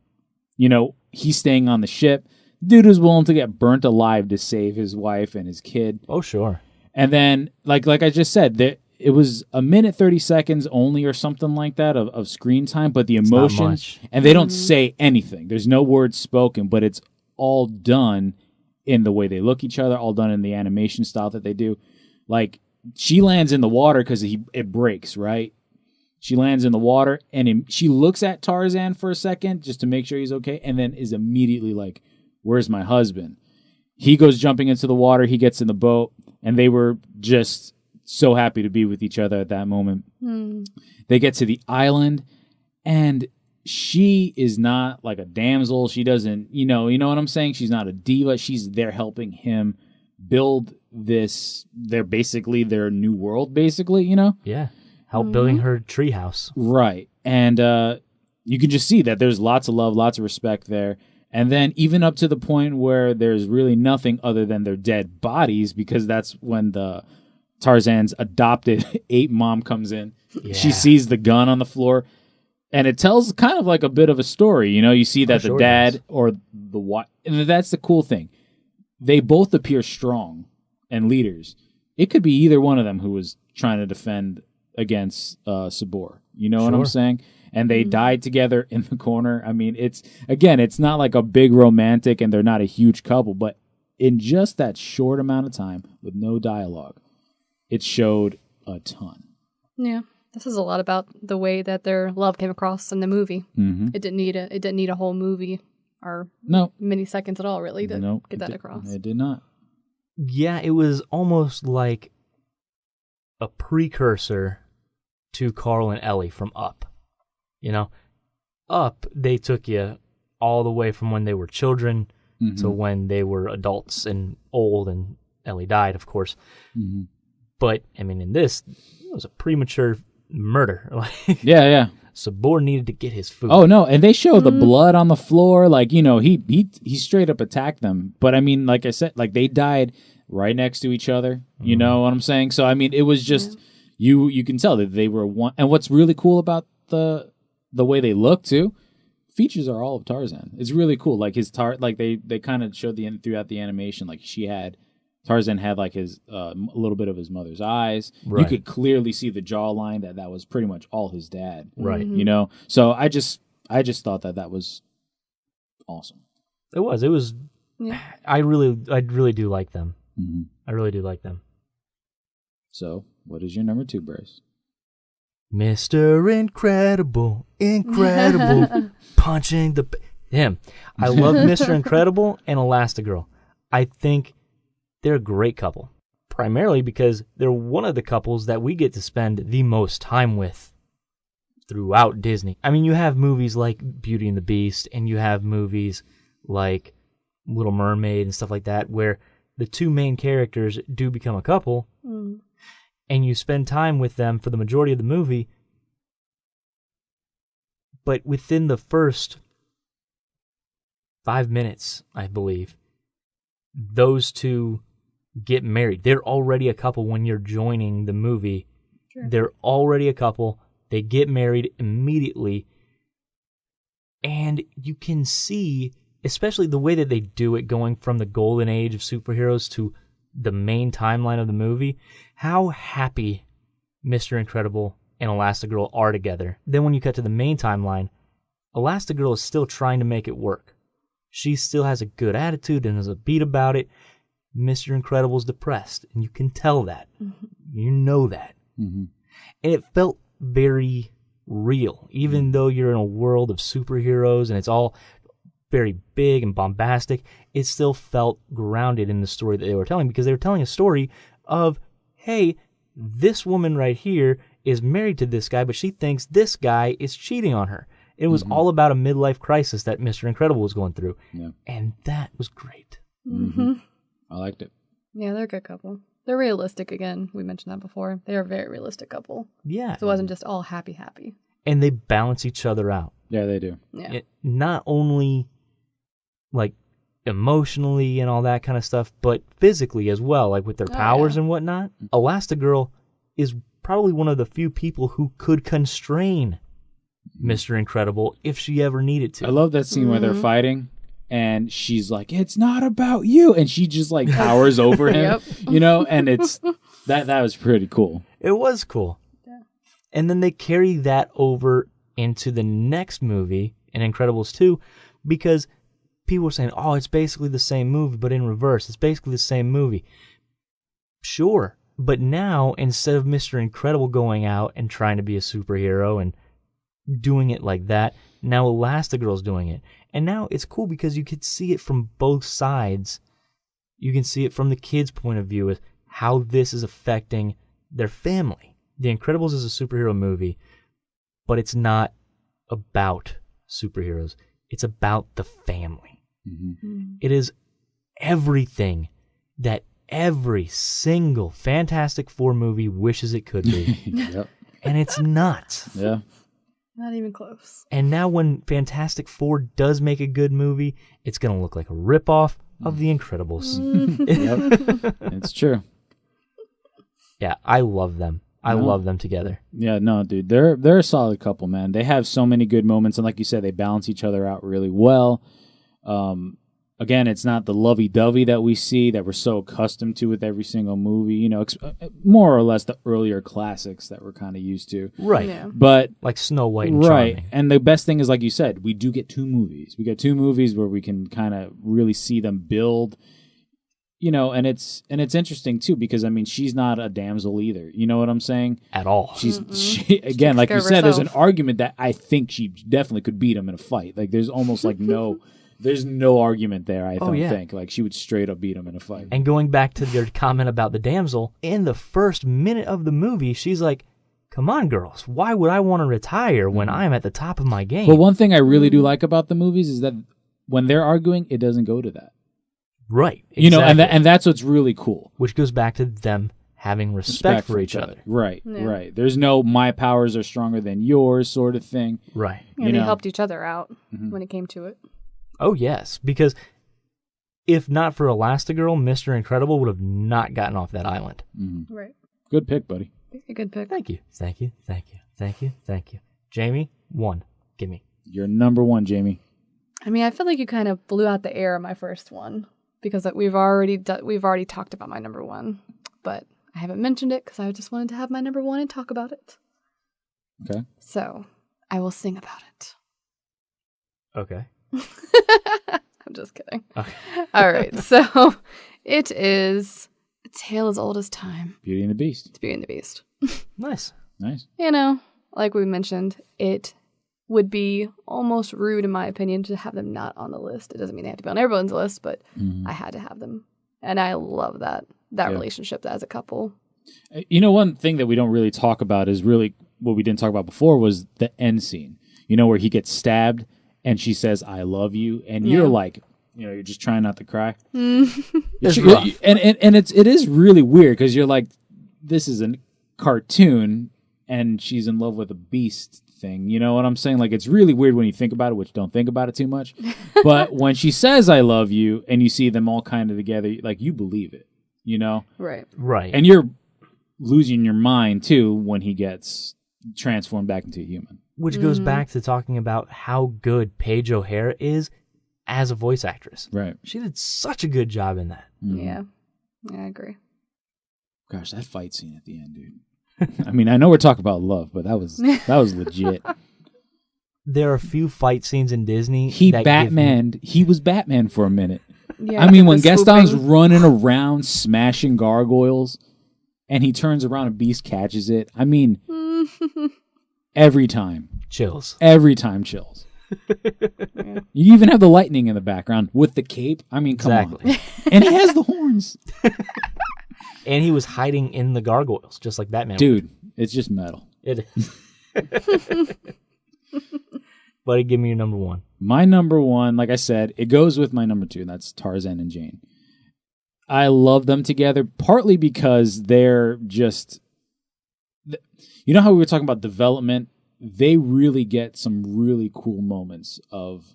he's staying on the ship. Dude is willing to get burnt alive to save his wife and his kid. Oh, sure. And then, like I just said, it was 1 minute 30 seconds only or something like that of screen time, but the emotion, and they don't say anything. There's no words spoken, but it's all done in the way they look at each other, all done in the animation style that they do. Like, she lands in the water because it breaks, right? She lands in the water, and she looks at Tarzan for a second just to make sure he's okay, and then is immediately like, "Where's my husband?" He goes jumping into the water. He gets in the boat, and they were just so happy to be with each other at that moment. They get to the island, and she is not like a damsel. She doesn't, you know what I'm saying? She's not a diva. She's there helping him build this. They're basically their new world, basically, Yeah. Help building her treehouse. Right. And you can just see that there's lots of love, lots of respect there. And then even up to the point where there's really nothing other than their dead bodies, because that's when the Tarzan's adopted ape mom comes in. Yeah. She sees the gun on the floor, and it tells kind of like a bit of a story. You see that the dad or the wife, and that's the cool thing. They both appear strong and leaders. It could be either one of them who was trying to defend against Sabor. You know what I'm saying? And they died together in the corner. I mean, it's not like a big romantic, and they're not a huge couple, but in just that short amount of time with no dialogue, it showed a ton. Yeah, this is a lot about the way that their love came across in the movie. Mm-hmm. It didn't need a whole movie or many seconds at all, really, to get that across. It did not. Yeah, it was almost like a precursor to Carl and Ellie from Up. Up, they took you all the way from when they were children to when they were adults and old, and Ellie died, of course. Mm-hmm. But, I mean, in this, it was a premature murder. Yeah. Sabor needed to get his food. Oh, no, and they show the blood on the floor. Like, he straight up attacked them. But, I mean, like I said, like, they died right next to each other. You know what I'm saying? So, I mean, it was just, you can tell that they were one. And what's really cool about the way they look, too, features are all of Tarzan. It's really cool. Like, they kind of showed throughout the animation, like, Tarzan had like his a little bit of his mother's eyes. Right. You could clearly see the jawline that was pretty much all his dad. Right. So I just thought that was awesome. It was. Yeah. I really do like them. Mm-hmm. I really do like them. So what is your number 2, Bryce? Mr. Incredible, punching him. I love Mr. Incredible and Elastigirl. I think they're a great couple, primarily because they're one of the couples that we get to spend the most time with throughout Disney. I mean, you have movies like Beauty and the Beast, and you have movies like Little Mermaid and stuff like that, where the two main characters do become a couple, and you spend time with them for the majority of the movie. But within the first 5 minutes, I believe, those two get married. They're already a couple when you're joining the movie. Sure. They're already a couple. They get married immediately. And you can see, especially the way that they do it, going from the golden age of superheroes to the main timeline of the movie, how happy Mr. Incredible and Elastigirl are together. Then when you cut to the main timeline, Elastigirl is still trying to make it work. She still has a good attitude and has a beat about it. Mr. Incredible's depressed, and you can tell that. You know that. And it felt very real, even though you're in a world of superheroes and it's all very big and bombastic. It still felt grounded in the story that they were telling, because they were telling a story of, hey, this woman right here is married to this guy, but she thinks this guy is cheating on her. It was all about a midlife crisis that Mr. Incredible was going through. And that was great. I liked it. Yeah, they're a good couple. They're realistic again. We mentioned that before. They're a very realistic couple. Yeah. So it wasn't just all happy. And they balance each other out. Yeah, they do. Yeah. Not only like emotionally and all that kind of stuff, but physically as well, like with their powers and whatnot. Elastigirl is probably one of the few people who could constrain Mr. Incredible if she ever needed to. I love that scene where they're fighting and she's like, "It's not about you," and she just like towers over him, you know, and it's that was pretty cool. It was cool. Yeah. And then they carry that over into the next movie, in Incredibles 2, because people were saying, "Oh, it's basically the same movie, but in reverse. It's basically the same movie." Sure, but now instead of Mr. Incredible going out and trying to be a superhero and doing it like that, now Elastigirl's doing it. And now it's cool because you can see it from both sides. You can see it from the kids' point of view as how this is affecting their family. The Incredibles is a superhero movie, but it's not about superheroes. It's about the family. It is everything that every single Fantastic Four movie wishes it could be. And it's not. Yeah. Not even close. And now when Fantastic Four does make a good movie, it's going to look like a ripoff of The Incredibles. It's true. Yeah, I love them. I love them together. Yeah, no, dude. They're a solid couple, man. They have so many good moments, and like you said, they balance each other out really well. Again, it's not the lovey-dovey that we see that we're so accustomed to with every single movie, you know, more or less the earlier classics that we're kind of used to. Right. Yeah. But like Snow White and Charming. Right. And the best thing is, like you said, we do get two movies. We get two movies where we can kind of really see them build, you know, and it's interesting too, because I mean, she's not a damsel either. You know what I'm saying? At all. She again, like you said, there's an argument that I think she definitely could beat him in a fight. Like there's almost like there's no argument there, I don't think. Like, she would straight up beat him in a fight. And going back to your comment about the damsel, in the first minute of the movie, she's like, "Come on, girls, why would I want to retire when I'm at the top of my game?" But one thing I really do like about the movies is that when they're arguing, it doesn't go to that. Right. Exactly. You know, and that's what's really cool. Which goes back to them having respect for each other. Right, right. There's no "my powers are stronger than yours" sort of thing. Right. And they helped each other out when it came to it. Oh, yes, because if not for Elastigirl, Mr. Incredible would have not gotten off that island. Right. Good pick, buddy. A good pick. Thank you. Thank you. Thank you. Thank you. Thank you. Jamie, 1. Give me. You're number 1, Jamie. I mean, I feel like you kind of blew out the air on my first one because we've already talked about my number 1, but I haven't mentioned it because I just wanted to have my number 1 and talk about it. Okay. So I will sing about it. Okay. I'm just kidding. Okay. All right. So it is A Tale as Old as Time. Beauty and the Beast. It's Beauty and the Beast. Nice. Nice. You know, like we mentioned, it would be almost rude, in my opinion, to have them not on the list. It doesn't mean they have to be on everyone's list, but I had to have them. And I love that relationship as a couple. You know, one thing that we don't really talk about is really what we didn't talk about before was the end scene. You know, where he gets stabbed and she says, "I love you." And you're like, you know, you're just trying not to cry. It's rough. And it is really weird because you're like, this is a cartoon and she's in love with a beast thing. You know what I'm saying? Like, it's really weird when you think about it, which don't think about it too much. But when she says, "I love you," and you see them all kind of together, like, you believe it, you know? Right. Right. And you're losing your mind, too, when he gets transformed back into a human. Which goes back to talking about how good Paige O'Hara is as a voice actress. Right. She did such a good job in that. Yeah. I agree. Gosh, that fight scene at the end, dude. I mean, I know we're talking about love, but that was legit. there are a few fight scenes in Disney. He that give me- He was Batman for a minute. Yeah, I mean, when the Gaston's swooping. running around smashing gargoyles, and he turns around and Beast catches it. I mean, every time. Chills. Every time chills. You even have the lightning in the background with the cape. I mean, come on. And he has the horns. And he was hiding in the gargoyles, just like Batman. Dude, it's just metal. It is. Buddy, give me your number one. My number one, like I said, it goes with my number two, and that's Tarzan and Jane. I love them together, partly because they're just... You know how we were talking about development? They really get some really cool moments of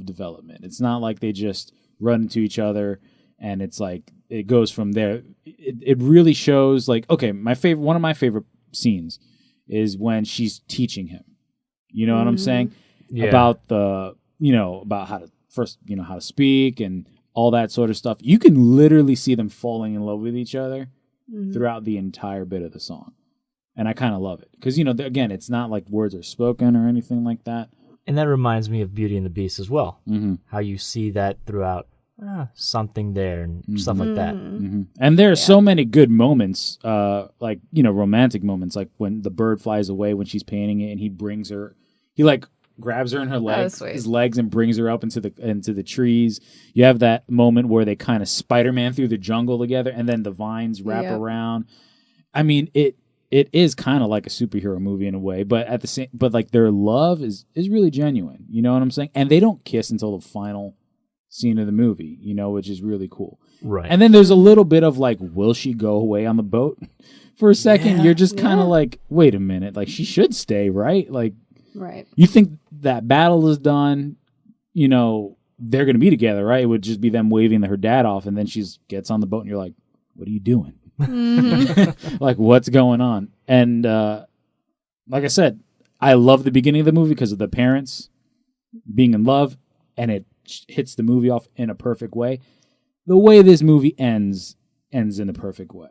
development. It's not like they just run into each other and it's like it goes from there. It really shows like, okay, one of my favorite scenes is when she's teaching him. You know what I'm saying? Yeah. About about how to speak and all that sort of stuff. You can literally see them falling in love with each other throughout the entire bit of the song. And I kind of love it. Because, again, it's not like words are spoken or anything like that. And that reminds me of Beauty and the Beast as well. Mm-hmm. How you see that throughout something there and stuff like that. Mm-hmm. And there are so many good moments, romantic moments, like when the bird flies away when she's painting it and he grabs her in his legs and brings her up into the trees. You have that moment where they kind of Spider-Man through the jungle together and then the vines wrap around. I mean, it is kind of like a superhero movie in a way, but like their love is really genuine. You know what I'm saying? And they don't kiss until the final scene of the movie, which is really cool. Right. And then there's a little bit of like, will she go away on the boat for a second? Yeah. You're just kind of like, wait a minute, like she should stay, right? Like, right. You think that battle is done, they're going to be together, right? It would just be them waving her dad off, and then she gets on the boat, and you're like, what are you doing? Like, what's going on? And like I said, I love the beginning of the movie because of the parents being in love, and it hits the movie off in a perfect way. The way this movie ends in a perfect way.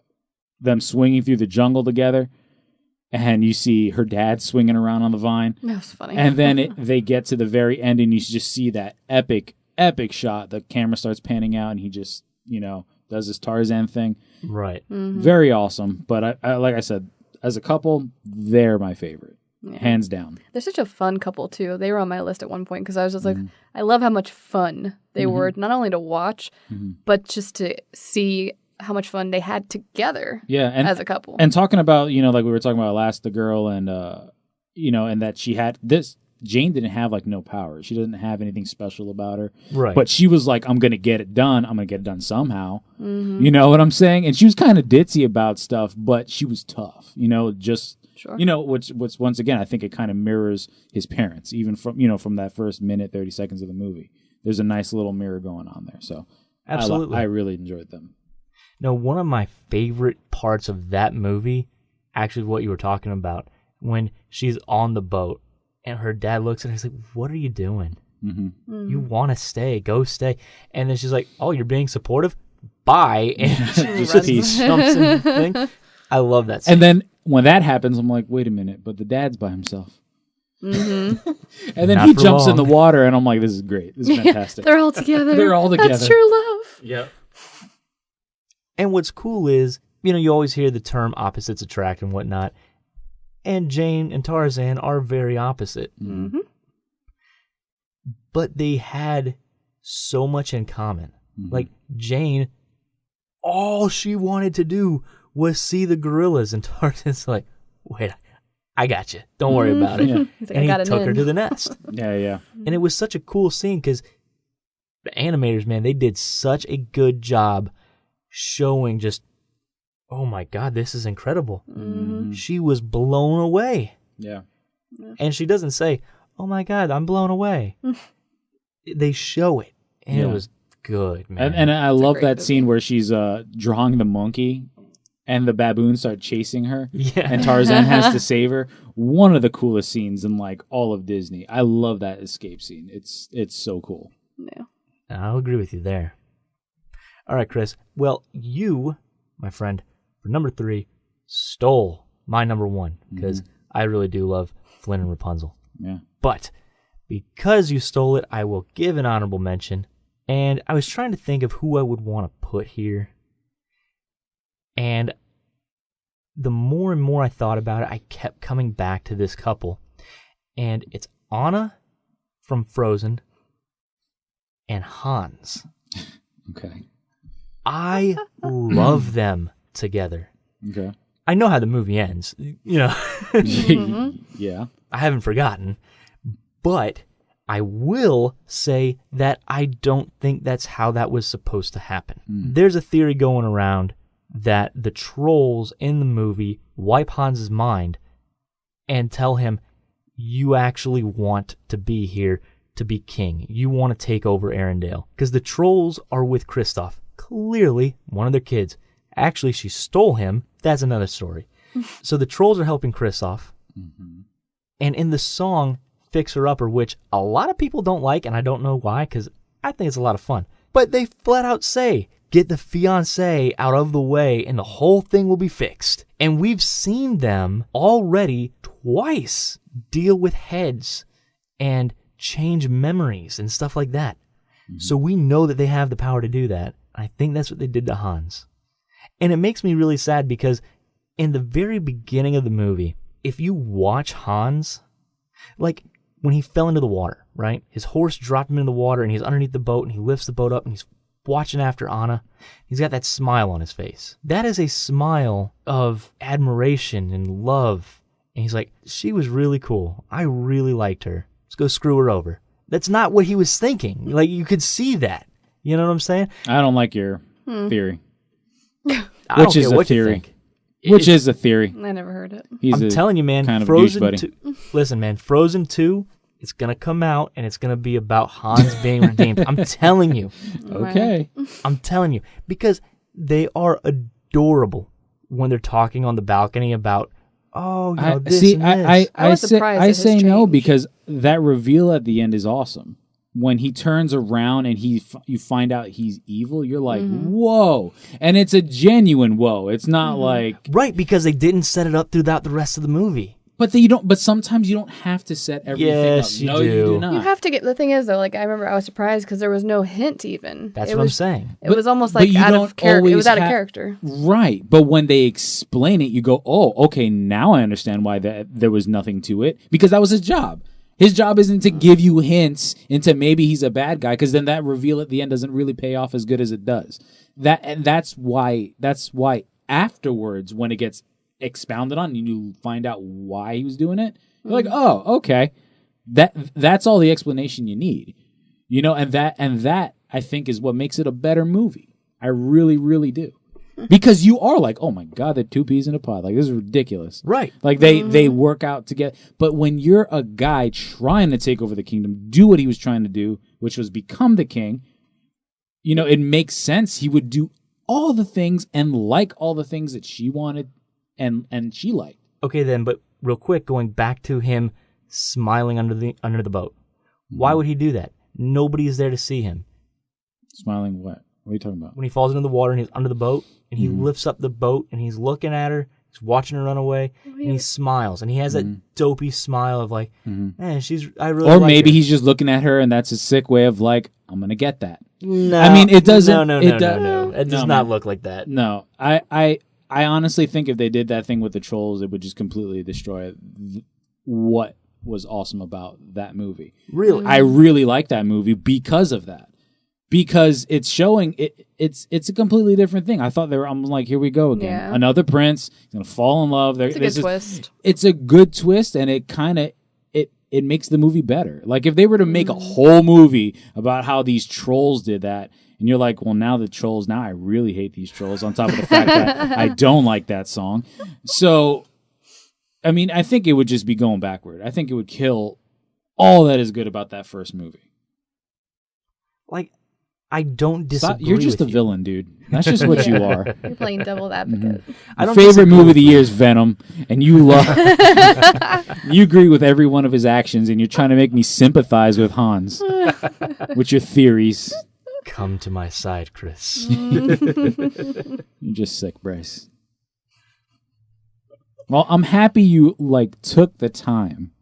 Them swinging through the jungle together, and you see her dad swinging around on the vine. That was funny. And then they get to the very end, and you just see that epic shot. The camera starts panning out, and he just, does his Tarzan thing. Right. Mm-hmm. Very awesome. But I like I said, as a couple, they're my favorite. Yeah. Hands down. They're such a fun couple, too. They were on my list at one point because I was just like, I love how much fun they were, not only to watch, but just to see how much fun they had together as a couple. And talking about, like we were talking about the girl and, and that she had this. Jane didn't have like no power. She doesn't have anything special about her. Right. But she was like, I'm going to get it done. I'm going to get it done somehow. Mm-hmm. You know what I'm saying? And she was kind of ditzy about stuff, but she was tough, Sure. Which once again, I think it kind of mirrors his parents, even from that first minute, 30 seconds of the movie. There's a nice little mirror going on there. So absolutely. I really enjoyed them. Now, one of my favorite parts of that movie, actually what you were talking about, when she's on the boat and her dad looks at her and he's like, what are you doing? Mm-hmm. You want to stay. Go stay. And then she's like, oh, you're being supportive? Bye. And she just jumps in the thing. I love that scene. And then when that happens, I'm like, wait a minute, but the dad's by himself. Mm-hmm. And then he jumps in the water, and I'm like, this is great. This is fantastic. They're all together. They're all together. That's true love. Yep. And what's cool is, you always hear the term opposites attract and whatnot. And Jane and Tarzan are very opposite. Mm-hmm. But they had so much in common. Mm-hmm. Like, Jane, all she wanted to do was see the gorillas. And Tarzan's like, wait, I got you. Don't worry about it. Yeah. He's like, and he took her to the nest. Yeah. And it was such a cool scene because the animators, man, they did such a good job showing just, oh my God, this is incredible. Mm-hmm. She was blown away. Yeah. And she doesn't say, oh my God, I'm blown away. They show it. And it was good, man. And I love that scene where she's drawing the monkey and the baboons start chasing her. Yeah. And Tarzan has to save her. One of the coolest scenes in like all of Disney. I love that escape scene. It's so cool. Yeah. I'll agree with you there. All right, Chris. Well, you, my friend, for number 3, stole my number 1 because I really do love Flynn and Rapunzel. Yeah. But because you stole it, I will give an honorable mention. And I was trying to think of who I would want to put here. And the more and more I thought about it, I kept coming back to this couple. And it's Anna from Frozen and Hans. Okay. I love them together. Okay. I know how the movie ends, you know. Yeah. I haven't forgotten. But I will say that I don't think that's how that was supposed to happen. There's a theory going around that the trolls in the movie wipe Hans's mind and tell him, you actually want to be here to be king. You want to take over Arendelle. Because the trolls are with Kristoff. Clearly, one of their kids. Actually, she stole him. That's another story. So the trolls are helping Kristoff. And in the song Fix Her Upper, which a lot of people don't like, and I don't know why, because I think it's a lot of fun. But they flat out say, get the fiancé out of the way and the whole thing will be fixed. And we've seen them already twice deal with heads and change memories and stuff like that. So we know that they have the power to do that. I think that's what they did to Hans. And it makes me really sad because in the very beginning of the movie, if you watch Hans, like when he fell into the water, right? His horse dropped him into the water and he's underneath the boat and he lifts the boat up and he's watching after Anna. He's got that smile on his face. That is a smile of admiration and love. And he's like, she was really cool. I really liked her. Let's go screw her over. That's not what he was thinking. Like, you could see that. You know what I'm saying? I don't like your theory. I don't care what you think. Which is a theory. I never heard it. I'm telling you, man. Kind of Frozen a douche buddy. 2. Listen, man. Frozen 2. It's gonna come out and it's gonna be about Hans being redeemed. I'm telling you. Okay. I'm telling you because they are adorable when they're talking on the balcony about. Oh, you know, this see, and this. I say no because that reveal at the end is awesome. When he turns around and you find out he's evil, you're like, whoa. And it's a genuine whoa. It's not like... Right, because they didn't set it up throughout the rest of the movie. But sometimes you don't have to set everything yes, up. You no, do. You do not. You have to get... The thing is, though, like, I remember I was surprised because there was no hint even. That's what I'm saying. It was almost like out of character. It was out of character. Right. But when they explain it, you go, oh, okay, now I understand why there was nothing to it. Because that was his job. His job isn't to give you hints into maybe he's a bad guy, because then that reveal at the end doesn't really pay off as good as it does. That's why afterwards, when it gets expounded on and you find out why he was doing it, you're like, oh, okay. That's all the explanation you need. You know, and that I think is what makes it a better movie. I really, really do. Because you are like, oh my God, they're two peas in a pod. Like, this is ridiculous. Right. Like, they work out together. But when you're a guy trying to take over the kingdom, do what he was trying to do, which was become the king, you know, it makes sense. He would do all the things and like all the things that she wanted and she liked. Okay, then, but real quick, going back to him smiling under the boat. Why would he do that? Nobody is there to see him. Smiling what? What are you talking about? When he falls into the water and he's under the boat, and he lifts up the boat, and he's looking at her, he's watching her run away, and he smiles, and he has that dopey smile of like, man, I really or like maybe her. he's just looking at her, and that's a sick way of like, I'm gonna get that. No, I mean, it doesn't. No. It does not look like that. No, I honestly think if they did that thing with the trolls, it would just completely destroy what was awesome about that movie. Really, I really like that movie because of that. Because it's showing it's a completely different thing. I thought I'm like, here we go again. Yeah. Another prince, he's gonna fall in love. It's a good twist. It's a good twist, and it kind of it makes the movie better. Like if they were to make a whole movie about how these trolls did that, and you're like, well, now I really hate these trolls. On top of the fact that I don't like that song, so I mean, I think it would just be going backward. I think it would kill all that is good about that first movie. Like. I don't disagree. You're just a villain, dude. That's just what you are. You're playing devil's advocate. Your favorite movie of the year is Venom, and you love. You agree with every one of his actions, and you're trying to make me sympathize with Hans with your theories. Come to my side, Chris. You're just sick, Bryce. Well, I'm happy you took the time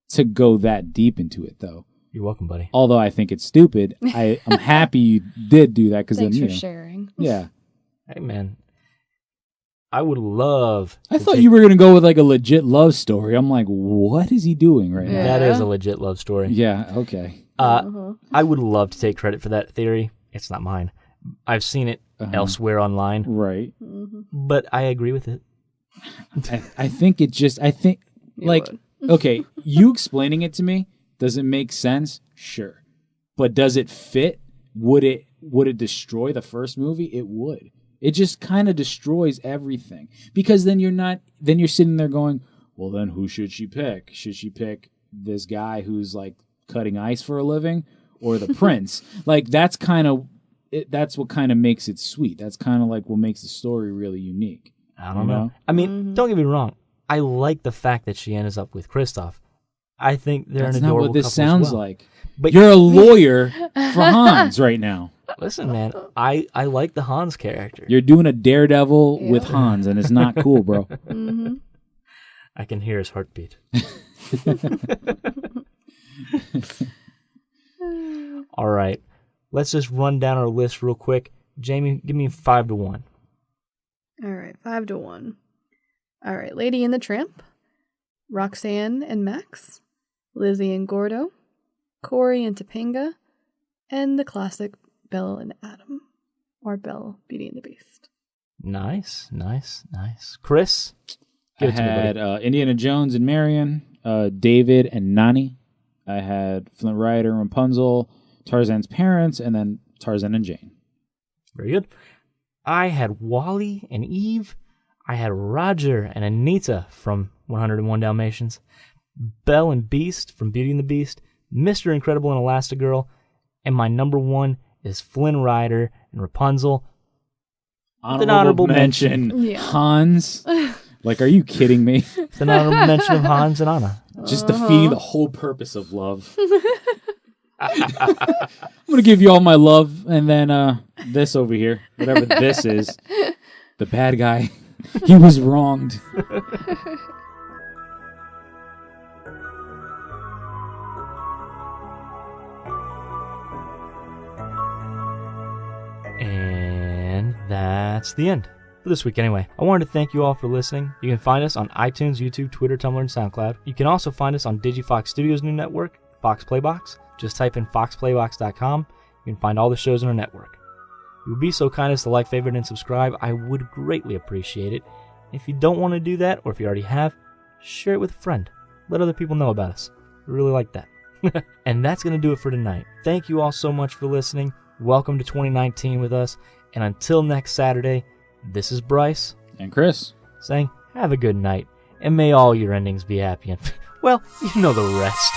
to go that deep into it, though. You're welcome, buddy. Although I think it's stupid, I'm happy you did do that because then Thanks for sharing. Yeah. Hey, man. I would love. I thought you were gonna go with like a legit love story. I'm like, what is he doing right now? That is a legit love story. Yeah. Okay. I would love to take credit for that theory. It's not mine. I've seen it elsewhere online. Right. But I agree with it. I think it just. I think like okay, you explaining it to me, does it make sense? Sure, but does it fit? Would it destroy the first movie? It would. It just kind of destroys everything because then you're sitting there going, well, then who should she pick? Should she pick this guy who's like cutting ice for a living or the prince? Like that's what kind of makes it sweet. That's kind of like what makes the story really unique. I don't know. I mean, don't get me wrong. I like the fact that she ends up with Kristoff. I think they're That's an not adorable what this couple sounds as well. like. But you're a lawyer for Hans right now. Listen, man, I like the Hans character. You're doing a Daredevil with Hans, and it's not cool, bro. I can hear his heartbeat. All right. Let's just run down our list real quick. Jamie, give me 5 to 1. All right, 5 to 1. All right, Lady and the Tramp, Roxanne and Max, Lizzie and Gordo, Corey and Topanga, and the classic Belle and Adam, or Belle, Beauty and the Beast. Nice. Chris? I had Indiana Jones and Marion, David and Nani. I had Flint Rider and Rapunzel, Tarzan's parents, and then Tarzan and Jane. Very good. I had Wally and Eve. I had Roger and Anita from 101 Dalmatians. Belle and Beast from Beauty and the Beast. Mr. Incredible and Elastigirl. And my number 1 is Flynn Rider and Rapunzel. Honorable mention. Yeah. Hans. Like, are you kidding me? It's an honorable mention of Hans and Anna. Just defeating the whole purpose of love. I'm going to give you all my love, and then this over here, whatever this is, the bad guy, he was wronged. And that's the end. For this week anyway. I wanted to thank you all for listening. You can find us on iTunes, YouTube, Twitter, Tumblr, and SoundCloud. You can also find us on DigiFox Studios' new network, Fox Playbox. Just type in foxplaybox.com. You can find all the shows in our network. If you would be so kind as to like, favorite, and subscribe, I would greatly appreciate it. If you don't want to do that, or if you already have, share it with a friend. Let other people know about us. We really like that. And that's going to do it for tonight. Thank you all so much for listening. Welcome to 2019 with us. And until next Saturday, this is Bryce. And Chris. Saying, have a good night. And may all your endings be happy. And, well, you know the rest.